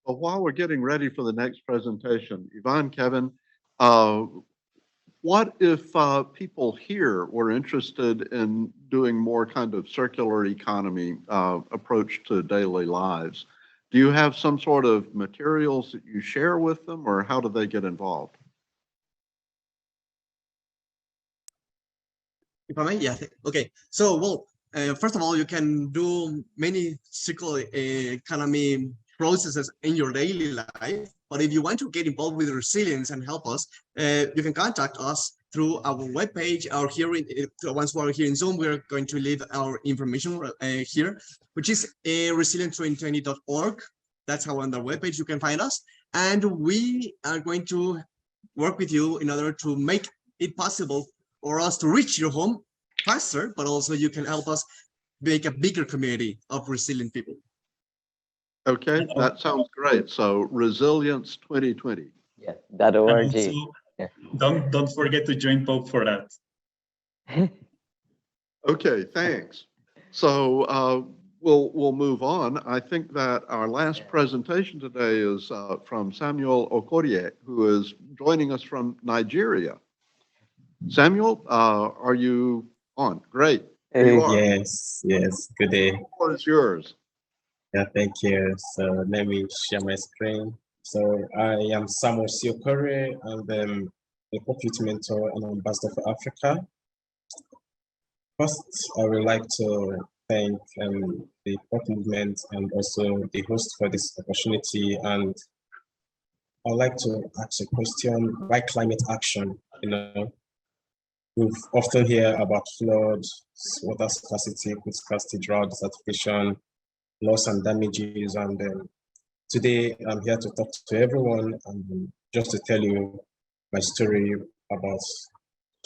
Well, while we're getting ready for the next presentation, Yvonne, Kevin, what if people here were interested in doing more kind of circular economy approach to daily lives? Do you have some sort of materials that you share with them, or how do they get involved? If I may, yeah. Okay. So, well, first of all, you can do many circular economy processes in your daily life. But if you want to get involved with resilience and help us, you can contact us through our webpage. Or here, once we're here in Zoom, we're going to leave our information here, which is resilient2020.org. That's how on the webpage you can find us. And we are going to work with you in order to make it possible for us to reach your home faster, but also you can help us make a bigger community of resilient people. Okay, that sounds great. So Resilience 2020. Yeah, And .org. also, Yeah. don't forget to join Pope for that. Okay, thanks. So we'll move on. I think that our last presentation today is from Samuel Okorie, who is joining us from Nigeria. Samuel, are you on? Great. You are. Yes, good day. The floor is yours. Yeah, thank you. So let me share my screen. So I am Samuel Okorie. I'm a corporate mentor and ambassador for Africa. First, I would like to thank the pop movement and also the host for this opportunity. And I'd like to ask a question: why climate action? We've often hear about flood, water scarcity, food scarcity, drought, desertification, loss and damages. And today I'm here to talk to everyone and just to tell you my story about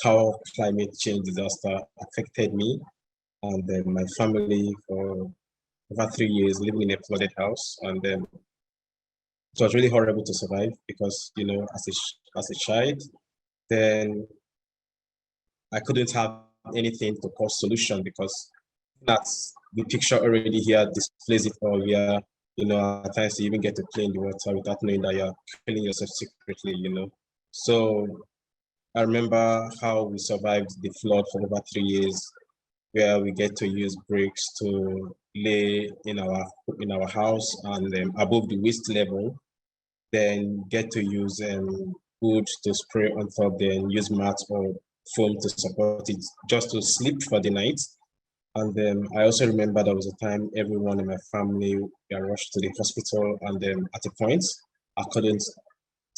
how climate change disaster affected me and my family for over 3 years living in a flooded house. And it was really horrible to survive because, as a child, then I couldn't have anything to cause solution because that's the picture already here displays it all here. At times you even get to play in the water without knowing that you're killing yourself secretly, So I remember how we survived the flood for over 3 years, where we get to use bricks to lay in our house and above the waist level, then get to use wood to spray on top, then use mats or foam to support it just to sleep for the night. And I also remember there was a time everyone in my family got rushed to the hospital, and then at a point I couldn't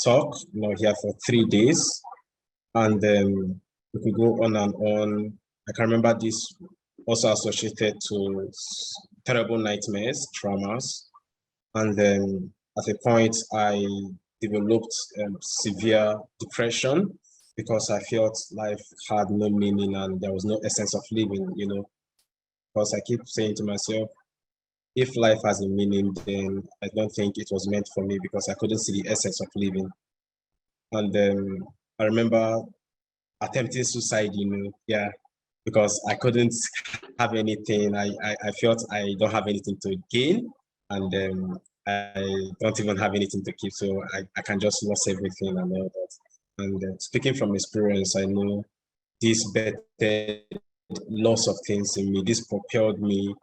talk, here for 3 days. And we could go on and on. I can remember this also associated to terrible nightmares, traumas. And then at a point I developed severe depression because I felt life had no meaning and there was no essence of living, because I keep saying to myself, if life has a meaning, then I don't think it was meant for me because I couldn't see the essence of living. And I remember attempting suicide, because I couldn't have anything. I felt I don't have anything to gain, and I don't even have anything to keep, so I can just lose everything and all that. And speaking from experience, I know this better loss of things in me. This propelled me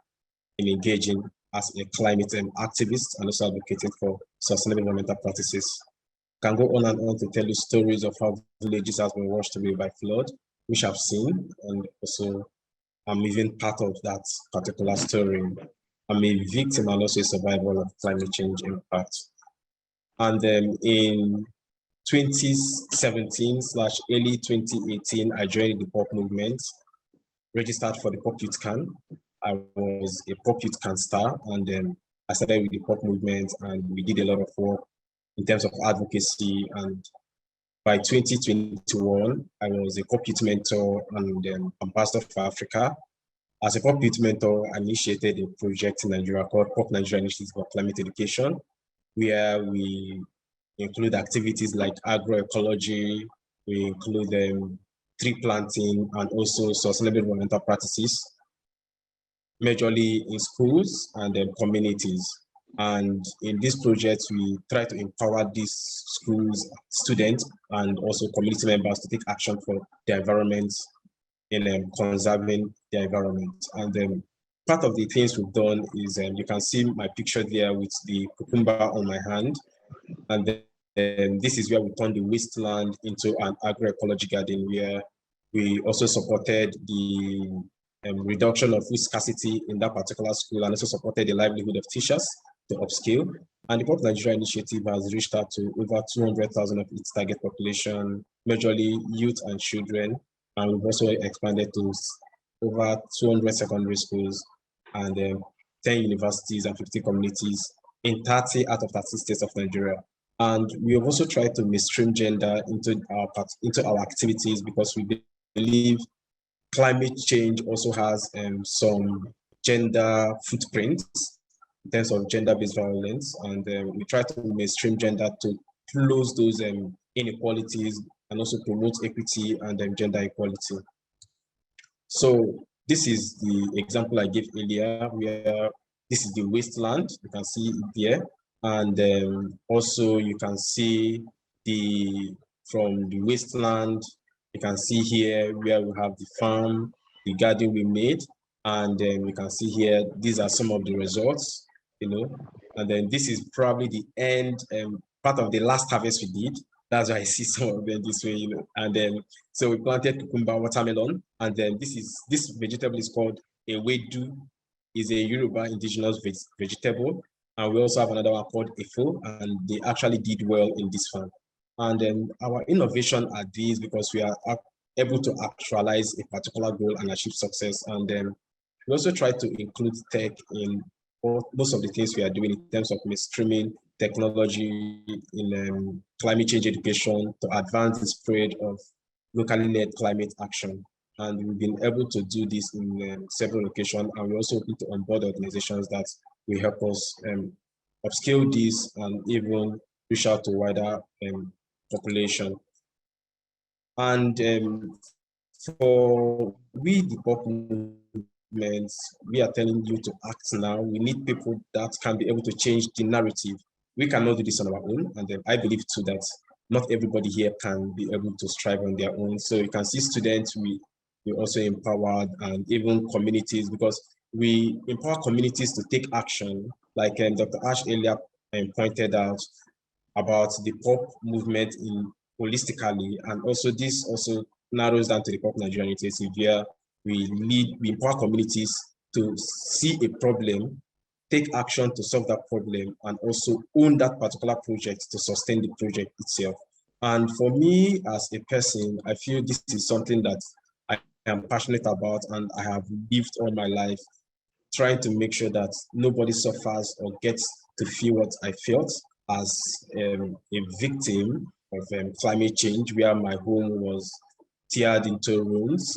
in engaging as a climate activist and also advocating for sustainable environmental practices. Can go on and on to tell you stories of how villages have been washed away by flood, which I've seen, and also I'm even part of that particular story. I'm a victim and also a survivor of climate change impact. And in 2017/early 2018, I joined the pop movement, registered for the Pop Youth Can. I was a Pop Youth Can star, and then I started with the pop movement, and we did a lot of work in terms of advocacy. And by 2021, I was a Pop Youth Mentor and ambassador for Africa. As a Pop Youth Mentor, I initiated a project in Nigeria called Pop Nigeria Initiative for Climate Education, where we include activities like agroecology, we include tree planting, and also sustainable environmental practices, majorly in schools and communities. And in this project, we try to empower these schools, students, and also community members to take action for the environment in conserving the environment. And part of the things we've done is, you can see my picture there with the cucumber on my hand. And then this is where we turned the wasteland into an agroecology garden, where we also supported the reduction of food scarcity in that particular school, and also supported the livelihood of teachers to upskill. And the Pop Nigeria initiative has reached out to over 200,000 of its target population, majorly youth and children. And we've also expanded to over 200 secondary schools and 10 universities and 50 communities in 30 out of 30 states of Nigeria. And we have also tried to mainstream gender into our activities, because we believe climate change also has some gender footprints in terms of gender-based violence, and we try to mainstream gender to close those inequalities and also promote equity and gender equality. So this is the example I gave earlier, where this is the wasteland. You can see it there, and also you can see from the wasteland. You can see here where we have the farm, the garden we made, and then you can see here, these are some of the results, and then this is probably the end, part of the last harvest we did. That's why I see some of them this way, and then, so we planted cucumber, watermelon, and then this vegetable is called ewedu, is a Yoruba indigenous vegetable, and we also have another one called efo, and they actually did well in this farm. And then our innovation are these, because we are able to actualize a particular goal and achieve success. And then we also try to include tech in most of the things we are doing in terms of mainstreaming technology in climate change education to advance the spread of locally led climate action. And we've been able to do this in several locations, and we're also able to onboard organizations that will help us upscale this and even reach out to wider population. And for we, the pop movements, we are telling you to act now. We need people that can be able to change the narrative. We cannot do this on our own, and I believe too that not everybody here can be able to strive on their own. So you can see students, we also empowered, and even communities, because we empower communities to take action, like Dr. Ash earlier pointed out about the pop movement holistically, and also this also narrows down to the Pop Nigeria initiative, where we empower communities to see a problem, take action to solve that problem, and also own that particular project to sustain the project itself. And for me as a person, I feel this is something that I am passionate about, and I have lived all my life trying to make sure that nobody suffers or gets to feel what I felt as a victim of climate change, where my home was teared into ruins,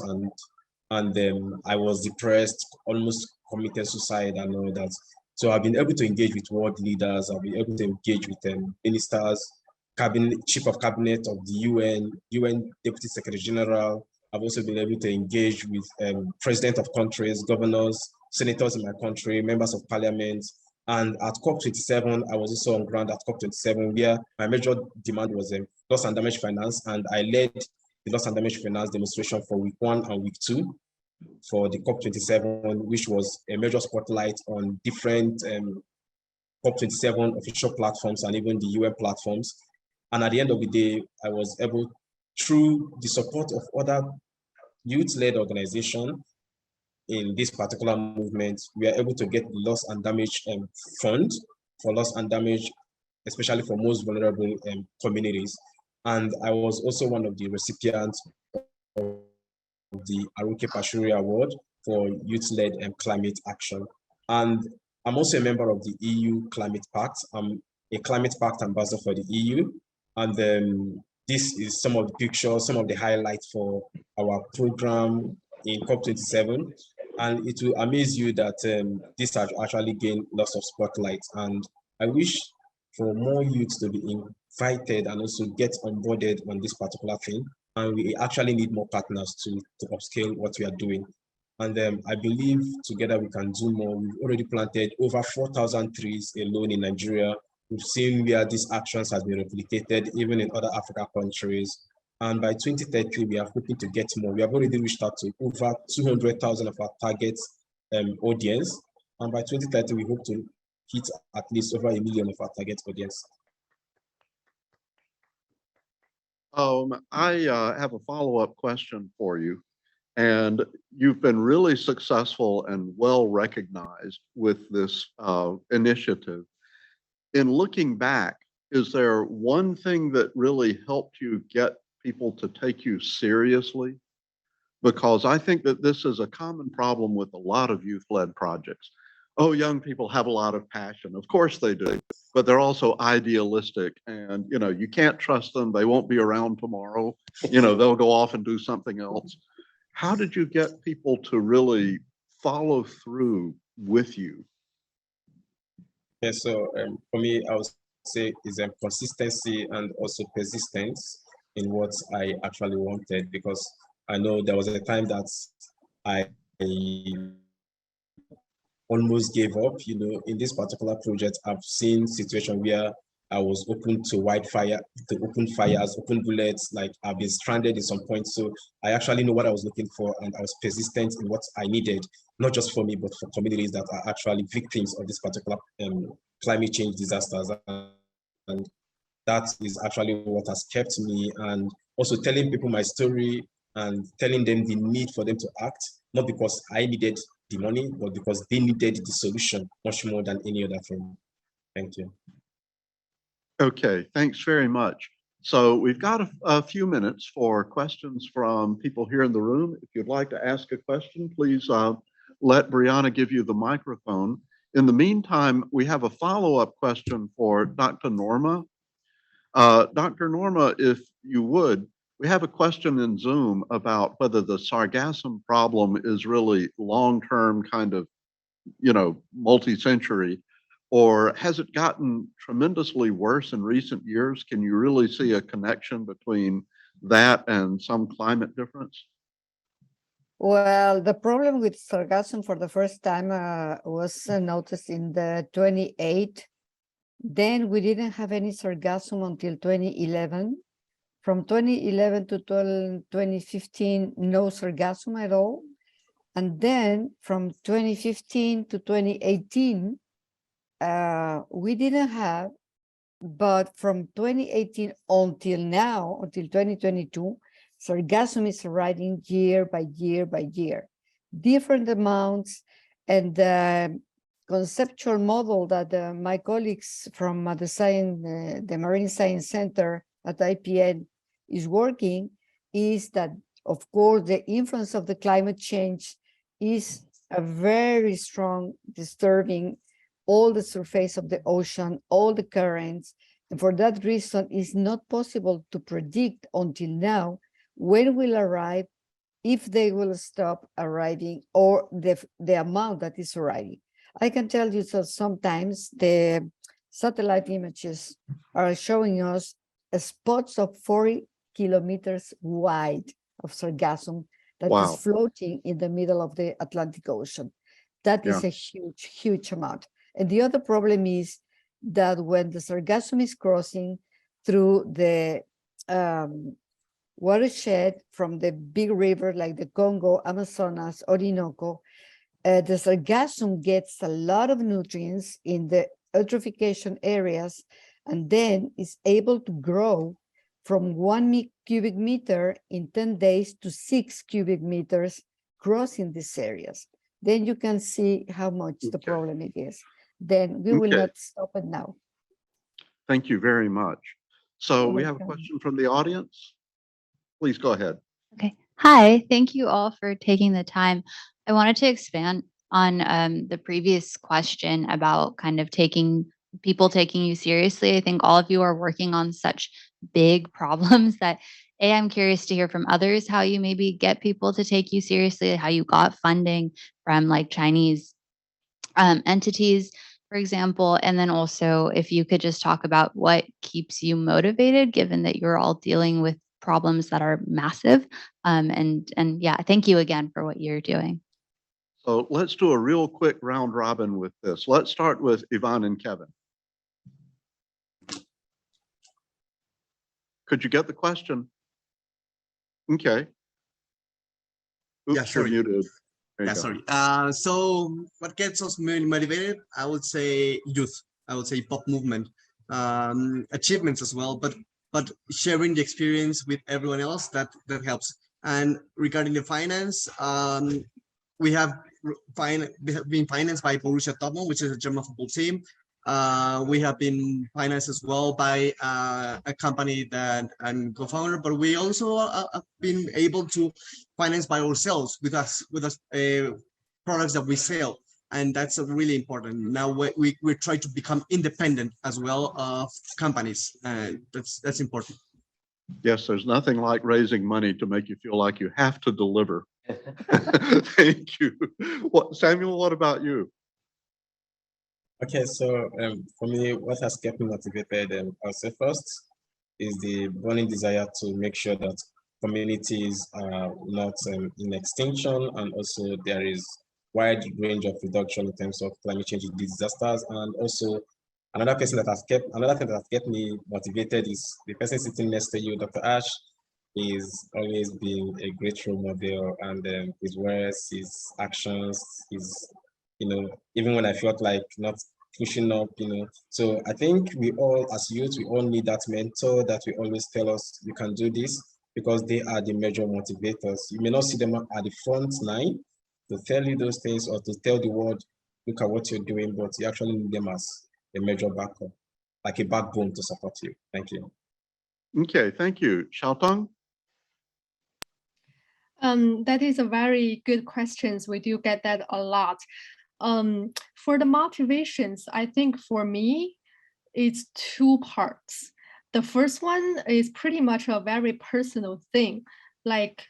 and I was depressed, almost committed suicide and all that. So I've been able to engage with world leaders. I've been able to engage with ministers, chief of cabinet of the UN Deputy Secretary General. I've also been able to engage with president of countries, governors, senators in my country, members of parliament. And at COP27, I was also on ground at COP27, where my major demand was loss and damage finance. And I led the loss and damage finance demonstration for week 1 and week 2 for the COP27, which was a major spotlight on different COP27 official platforms and even the UN platforms. And at the end of the day, I was able, through the support of other youth-led organizations in this particular movement, we are able to get the loss and damage fund for loss and damage, especially for most vulnerable communities. And I was also one of the recipients of the Aruke Pashuri Award for youth-led climate action. And I'm also a member of the EU Climate Pact. I'm a Climate Pact ambassador for the EU. And then this is some of the pictures, some of the highlights for our program in COP27. And it will amaze you that this has actually gained lots of spotlight. And I wish for more youth to be invited and also get onboarded on this particular thing. And we actually need more partners to upscale what we are doing. And I believe together we can do more. We've already planted over 4,000 trees alone in Nigeria. We've seen where these actions have been replicated even in other African countries. And by 2030, we are hoping to get more. We have already reached out to over 200,000 of our targets audience. And by 2030, we hope to hit at least over 1 million of our target audience. I have a follow-up question for you. And you've been really successful and well recognized with this initiative. In looking back, is there one thing that really helped you get people to take you seriously? Because I think that this is a common problem with a lot of youth-led projects. Oh, young people have a lot of passion. Of course they do, but they're also idealistic, and you can't trust them. They won't be around tomorrow. They'll go off and do something else. How did you get people to really follow through with you? Yeah, so for me, I would say is consistency and also persistence in what I actually wanted, because I know there was a time that I almost gave up. In this particular project, I've seen situations where I was open to open fires, open bullets, like I've been stranded in some point. So I actually know what I was looking for, and I was persistent in what I needed, not just for me, but for communities that are actually victims of this particular climate change disasters. And that is actually what has kept me, and also telling people my story and telling them the need for them to act, not because I needed the money, but because they needed the solution much more than any other thing. Thank you. Okay, thanks very much. So we've got a few minutes for questions from people here in the room. If you'd like to ask a question, please let Brianna give you the microphone. In the meantime, we have a follow-up question for Dr. Norma. Dr. Norma, if you would, we have a question in Zoom about whether the sargassum problem is really long-term, kind of, multi-century, or has it gotten tremendously worse in recent years? Can you really see a connection between that and some climate difference? Well, the problem with sargassum for the first time was noticed in the 28. Then we didn't have any sargassum until 2011. From 2011 to 2015, no sargassum at all. And then from 2015 to 2018, we didn't have, but from 2018 until now, until 2022, sargassum is arriving year by year by year, different amounts. And the conceptual model that my colleagues from the Marine Science Center at IPN is working is that, of course, the influence of the climate change is a very strong disturbing all the surface of the ocean, all the currents. And for that reason, it's not possible to predict until now when will arrive, if they will stop arriving, or the amount that is arriving. I can tell you that sometimes the satellite images are showing us spots of 40 kilometers wide of sargassum that Wow. is floating in the middle of the Atlantic Ocean. That is a huge, huge amount. And the other problem is that when the sargassum is crossing through the watershed from the big river like the Congo, Amazonas, Orinoco, the sargassum gets a lot of nutrients in the eutrophication areas, and then is able to grow from 1 cubic meter in 10 days to 6 cubic meters crossing these areas. Then you can see how much the problem it is. Then we will not stop it now. Thank you very much. So You're we have a welcome. question from the audience. Please go ahead. Okay. Hi, thank you all for taking the time. I wanted to expand on the previous question about kind of people taking you seriously. I think all of you are working on such big problems that I'm curious to hear from others how you maybe get people to take you seriously, how you got funding from like Chinese entities, for example, and then also if you could just talk about what keeps you motivated, given that you're all dealing with problems that are massive. And yeah, thank you again for what you're doing. So let's do a real quick round robin with this. Let's start with Yvonne and Kevin. Could you get the question? Okay. Oops, Yeah, sorry. you're muted. There you Yeah, go. sorry. So what gets us really motivated? I would say youth. I would say pop movement, achievements as well. But sharing the experience with everyone else that helps. And regarding the finance, we have we have been financed by Borussia Dortmund, which is a German football team. We have been financed as well by a company that I'm co-founder, but we also have been able to finance by ourselves with us products that we sell, and that's really important. Now we try to become independent as well of companies, and that's important. Yes, there's nothing like raising money to make you feel like you have to deliver. Thank you. Samuel, what about you? Okay, so for me, what has kept me motivated, I'll say first, is the burning desire to make sure that communities are not in extinction, and also there is wide range of reduction in terms of climate change disasters. And also another thing that has kept me motivated is the person sitting next to you, Dr. Ash, is always been a great role model, and his words, his actions, his, even when I felt like not pushing up, So I think we all, as youth, we all need that mentor that will always tell us you can do this, because they are the major motivators. You may not see them at the front line to tell you those things or to tell the world, look at what you're doing, but you actually need them as a major backup, like a backbone to support you. Thank you. Okay, thank you. Xiaotong? That is a very good question. We do get that a lot. For the motivations, I think for me, it's two parts. The first one is pretty much a very personal thing. Like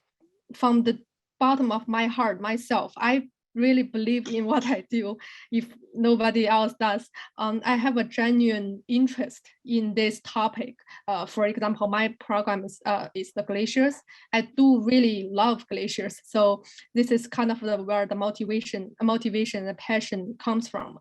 from the bottom of my heart, myself, I really believe in what I do. If nobody else does, I have a genuine interest in this topic. For example, my program is the glaciers. I do really love glaciers. So this is kind of where the motivation, and passion comes from.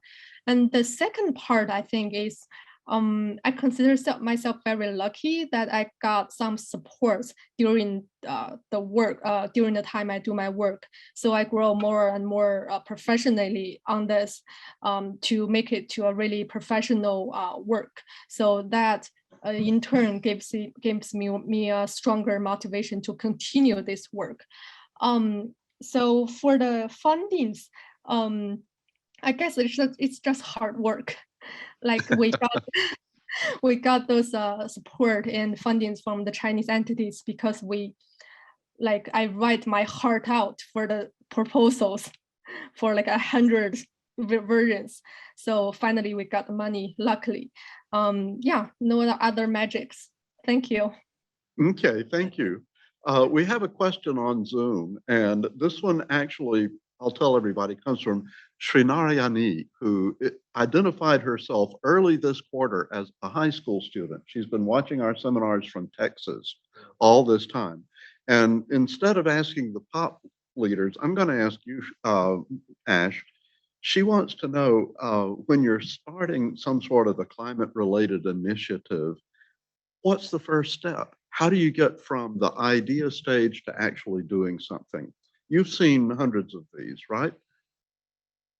And the second part, I think, is I consider myself very lucky that I got some support during the work, during the time I do my work. So I grow more and more professionally on this to make it to a really professional work. So that in turn gives me a stronger motivation to continue this work. So for the fundings, I guess it's just hard work. Like we got those support and fundings from the Chinese entities because I write my heart out for the proposals for like 100 versions. So finally we got the money, luckily. Yeah, no other magics. Thank you. Okay, thank you. We have a question on Zoom, and this one actually, I'll tell everybody, comes from Srinarayani, who identified herself early this quarter as a high school student. She's been watching our seminars from Texas all this time. And instead of asking the POP leaders, I'm going to ask you, Ash. She wants to know when you're starting some sort of a climate-related initiative, what's the first step? How do you get from the idea stage to actually doing something? You've seen hundreds of these, right?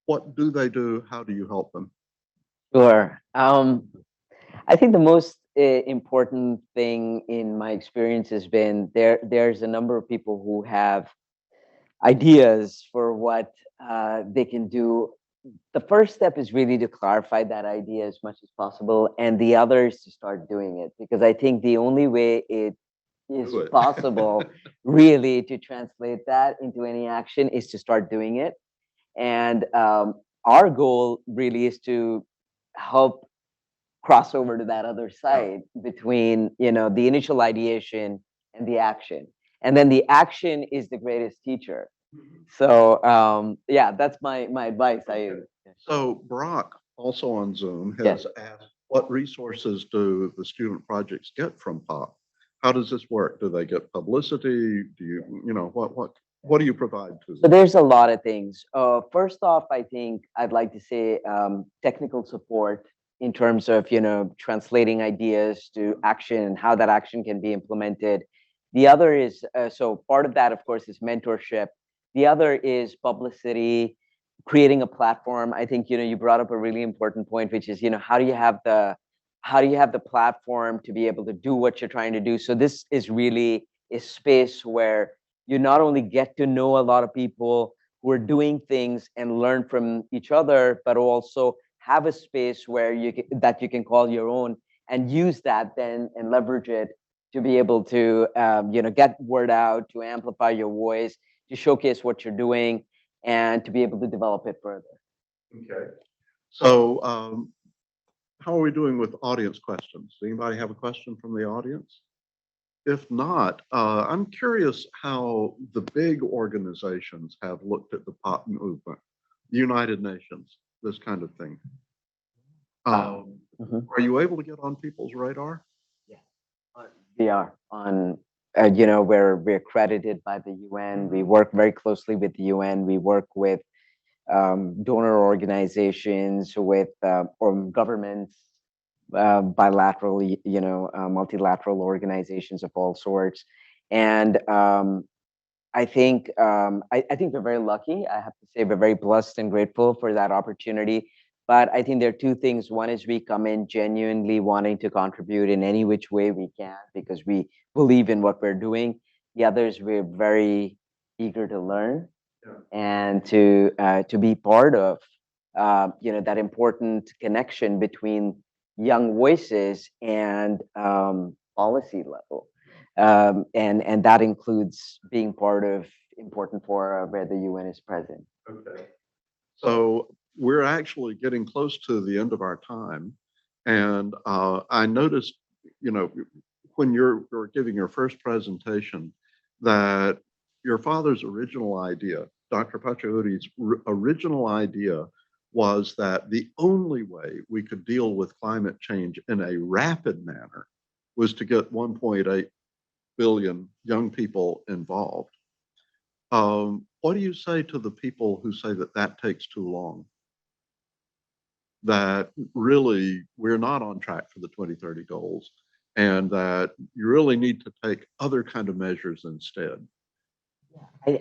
What do they do? How do you help them? Sure. I think the most important thing in my experience has been there's a number of people who have ideas for what they can do. The first step is really to clarify that idea as much as possible, and the other is to start doing it, because I think the only way it is possible really to translate that into any action is to start doing it. And our goal really is to help cross over to that other side between the initial ideation and the action, and then the action is the greatest teacher. So yeah, that's my advice. So Brock, also on Zoom, has asked, what resources do the student projects get from POP? How does this work? Do they get publicity? Do you, what do you provide to them? So there's a lot of things. First off, I think I'd like to say technical support in terms of translating ideas to action and how that action can be implemented. The other is so part of that, of course, is mentorship. The other is publicity, creating a platform. I think, you brought up a really important point, which is, how do you have the platform to be able to do what you're trying to do? So this is really a space where you not only get to know a lot of people who are doing things and learn from each other, but also have a space where that you can call your own and use that then and leverage it to be able to get word out, to amplify your voice, to showcase what you're doing, and to be able to develop it further. Okay. So how are we doing with audience questions? Does anybody have a question from the audience? If not, I'm curious how the big organizations have looked at the POP movement, United Nations, this kind of thing. Are you able to get on people's radar? We are on, we're accredited by the UN. We work very closely with the UN. We work with donor organizations, with governments, bilateral, multilateral organizations of all sorts. And I think we're very lucky. I have to say we're very blessed and grateful for that opportunity. But I think there are two things. One is we come in genuinely wanting to contribute in any which way we can because we believe in what we're doing. The other is we're very eager to learn and to be part of that important connection between young voices and policy level. And that includes being part of important fora where the UN is present. Okay. So we're actually getting close to the end of our time. And I noticed, when you're giving your first presentation, that your father's original idea, Dr. Pachauri's original idea, was that the only way we could deal with climate change in a rapid manner was to get 1.8 billion young people involved. What do you say to the people who say that that takes too long? That really we're not on track for the 2030 goals and that you really need to take other kind of measures instead?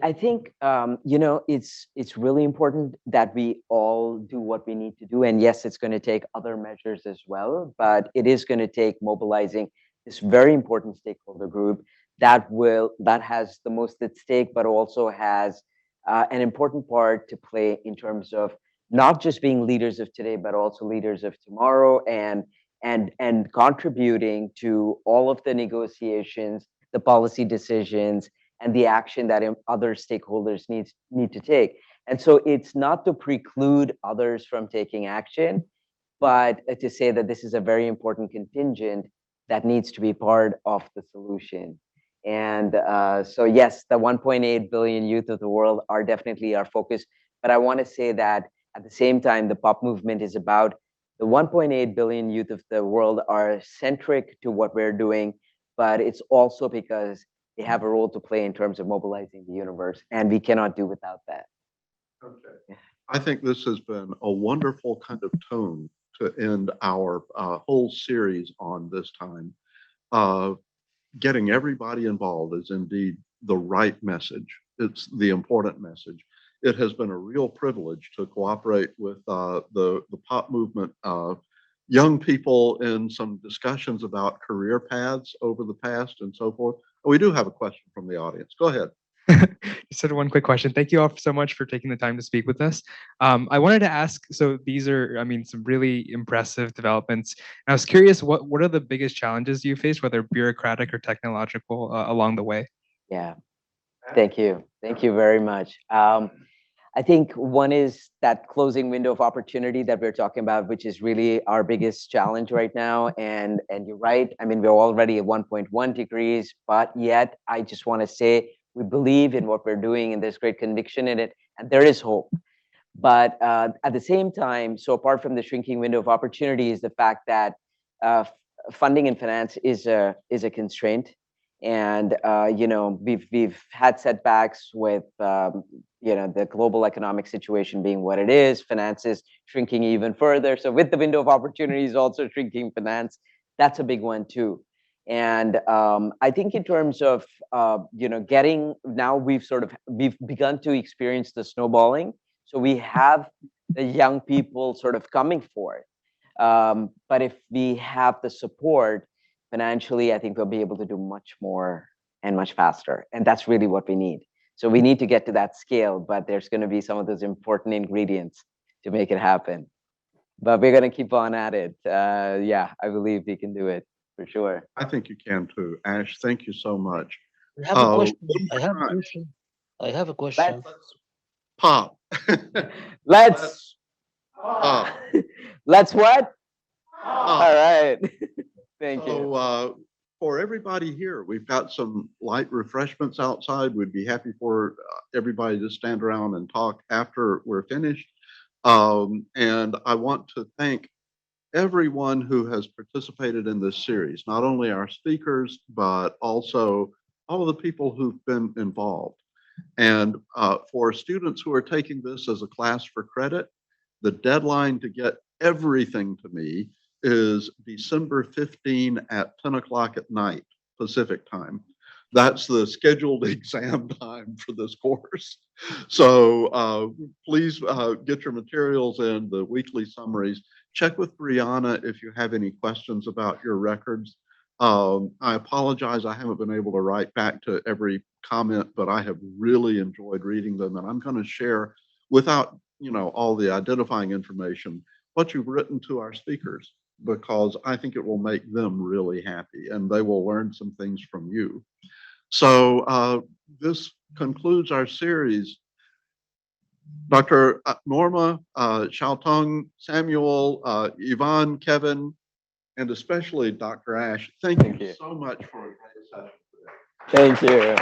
I think it's really important that we all do what we need to do, and yes, it's going to take other measures as well, but it is going to take mobilizing this very important stakeholder group that has the most at stake, but also has an important part to play in terms of not just being leaders of today, but also leaders of tomorrow, and contributing to all of the negotiations, the policy decisions, and the action that other stakeholders need to take. And so it's not to preclude others from taking action, but to say that this is a very important contingent that needs to be part of the solution. And so yes, the 1.8 billion youth of the world are definitely our focus. But I want to say that at the same time, the POP movement is about the 1.8 billion youth of the world are centric to what we're doing, but it's also because they have a role to play in terms of mobilizing the universe, and we cannot do without that. Okay. I think this has been a wonderful kind of tone to end our whole series on this time. Getting everybody involved is indeed the right message. It's the important message. It has been a real privilege to cooperate with the POP movement, young people in some discussions about career paths over the past and so forth. We do have a question from the audience. Go ahead. Just had one quick question. Thank you all so much for taking the time to speak with us. I wanted to ask, so these are, some really impressive developments. And I was curious, what are the biggest challenges you faced, whether bureaucratic or technological, along the way? Yeah, thank you. Thank you very much. I think one is that closing window of opportunity that we're talking about, which is really our biggest challenge right now. And you're right. We're already at 1.1 degrees, but yet I just want to say we believe in what we're doing and there's great conviction in it and there is hope. But at the same time, so apart from the shrinking window of opportunity is the fact that funding and finance is a constraint. And we've had setbacks with the global economic situation being what it is, finances shrinking even further. So with the window of opportunities also shrinking finance, that's a big one too. And I think in terms of getting, now we've begun to experience the snowballing. So we have the young people sort of coming forth. But if we have the support financially, I think we'll be able to do much more and much faster. And that's really what we need. So we need to get to that scale, but there's going to be some of those important ingredients to make it happen. But we're going to keep on at it. Yeah, I believe we can do it for sure. I think you can too. Ash, thank you so much. I have a question. I have a question. I have a question. Pop. Let's what? All right. Thank you. So for everybody here, we've got some light refreshments outside. We'd be happy for everybody to stand around and talk after we're finished. And I want to thank everyone who has participated in this series, not only our speakers, but also all of the people who've been involved. And for students who are taking this as a class for credit, the deadline to get everything to me is December 15 at 10 o'clock at night, Pacific time. That's the scheduled exam time for this course. So please get your materials in, the weekly summaries. Check with Brianna if you have any questions about your records. I apologize, I haven't been able to write back to every comment, but I have really enjoyed reading them, and I'm going to share, without all the identifying information, what you've written to our speakers, because I think it will make them really happy and they will learn some things from you. So this concludes our series. Dr. Norma, Xiaotong, Samuel, Yvonne, Kevin, and especially Dr. Ash, thank you so much for a great session today. Thank you.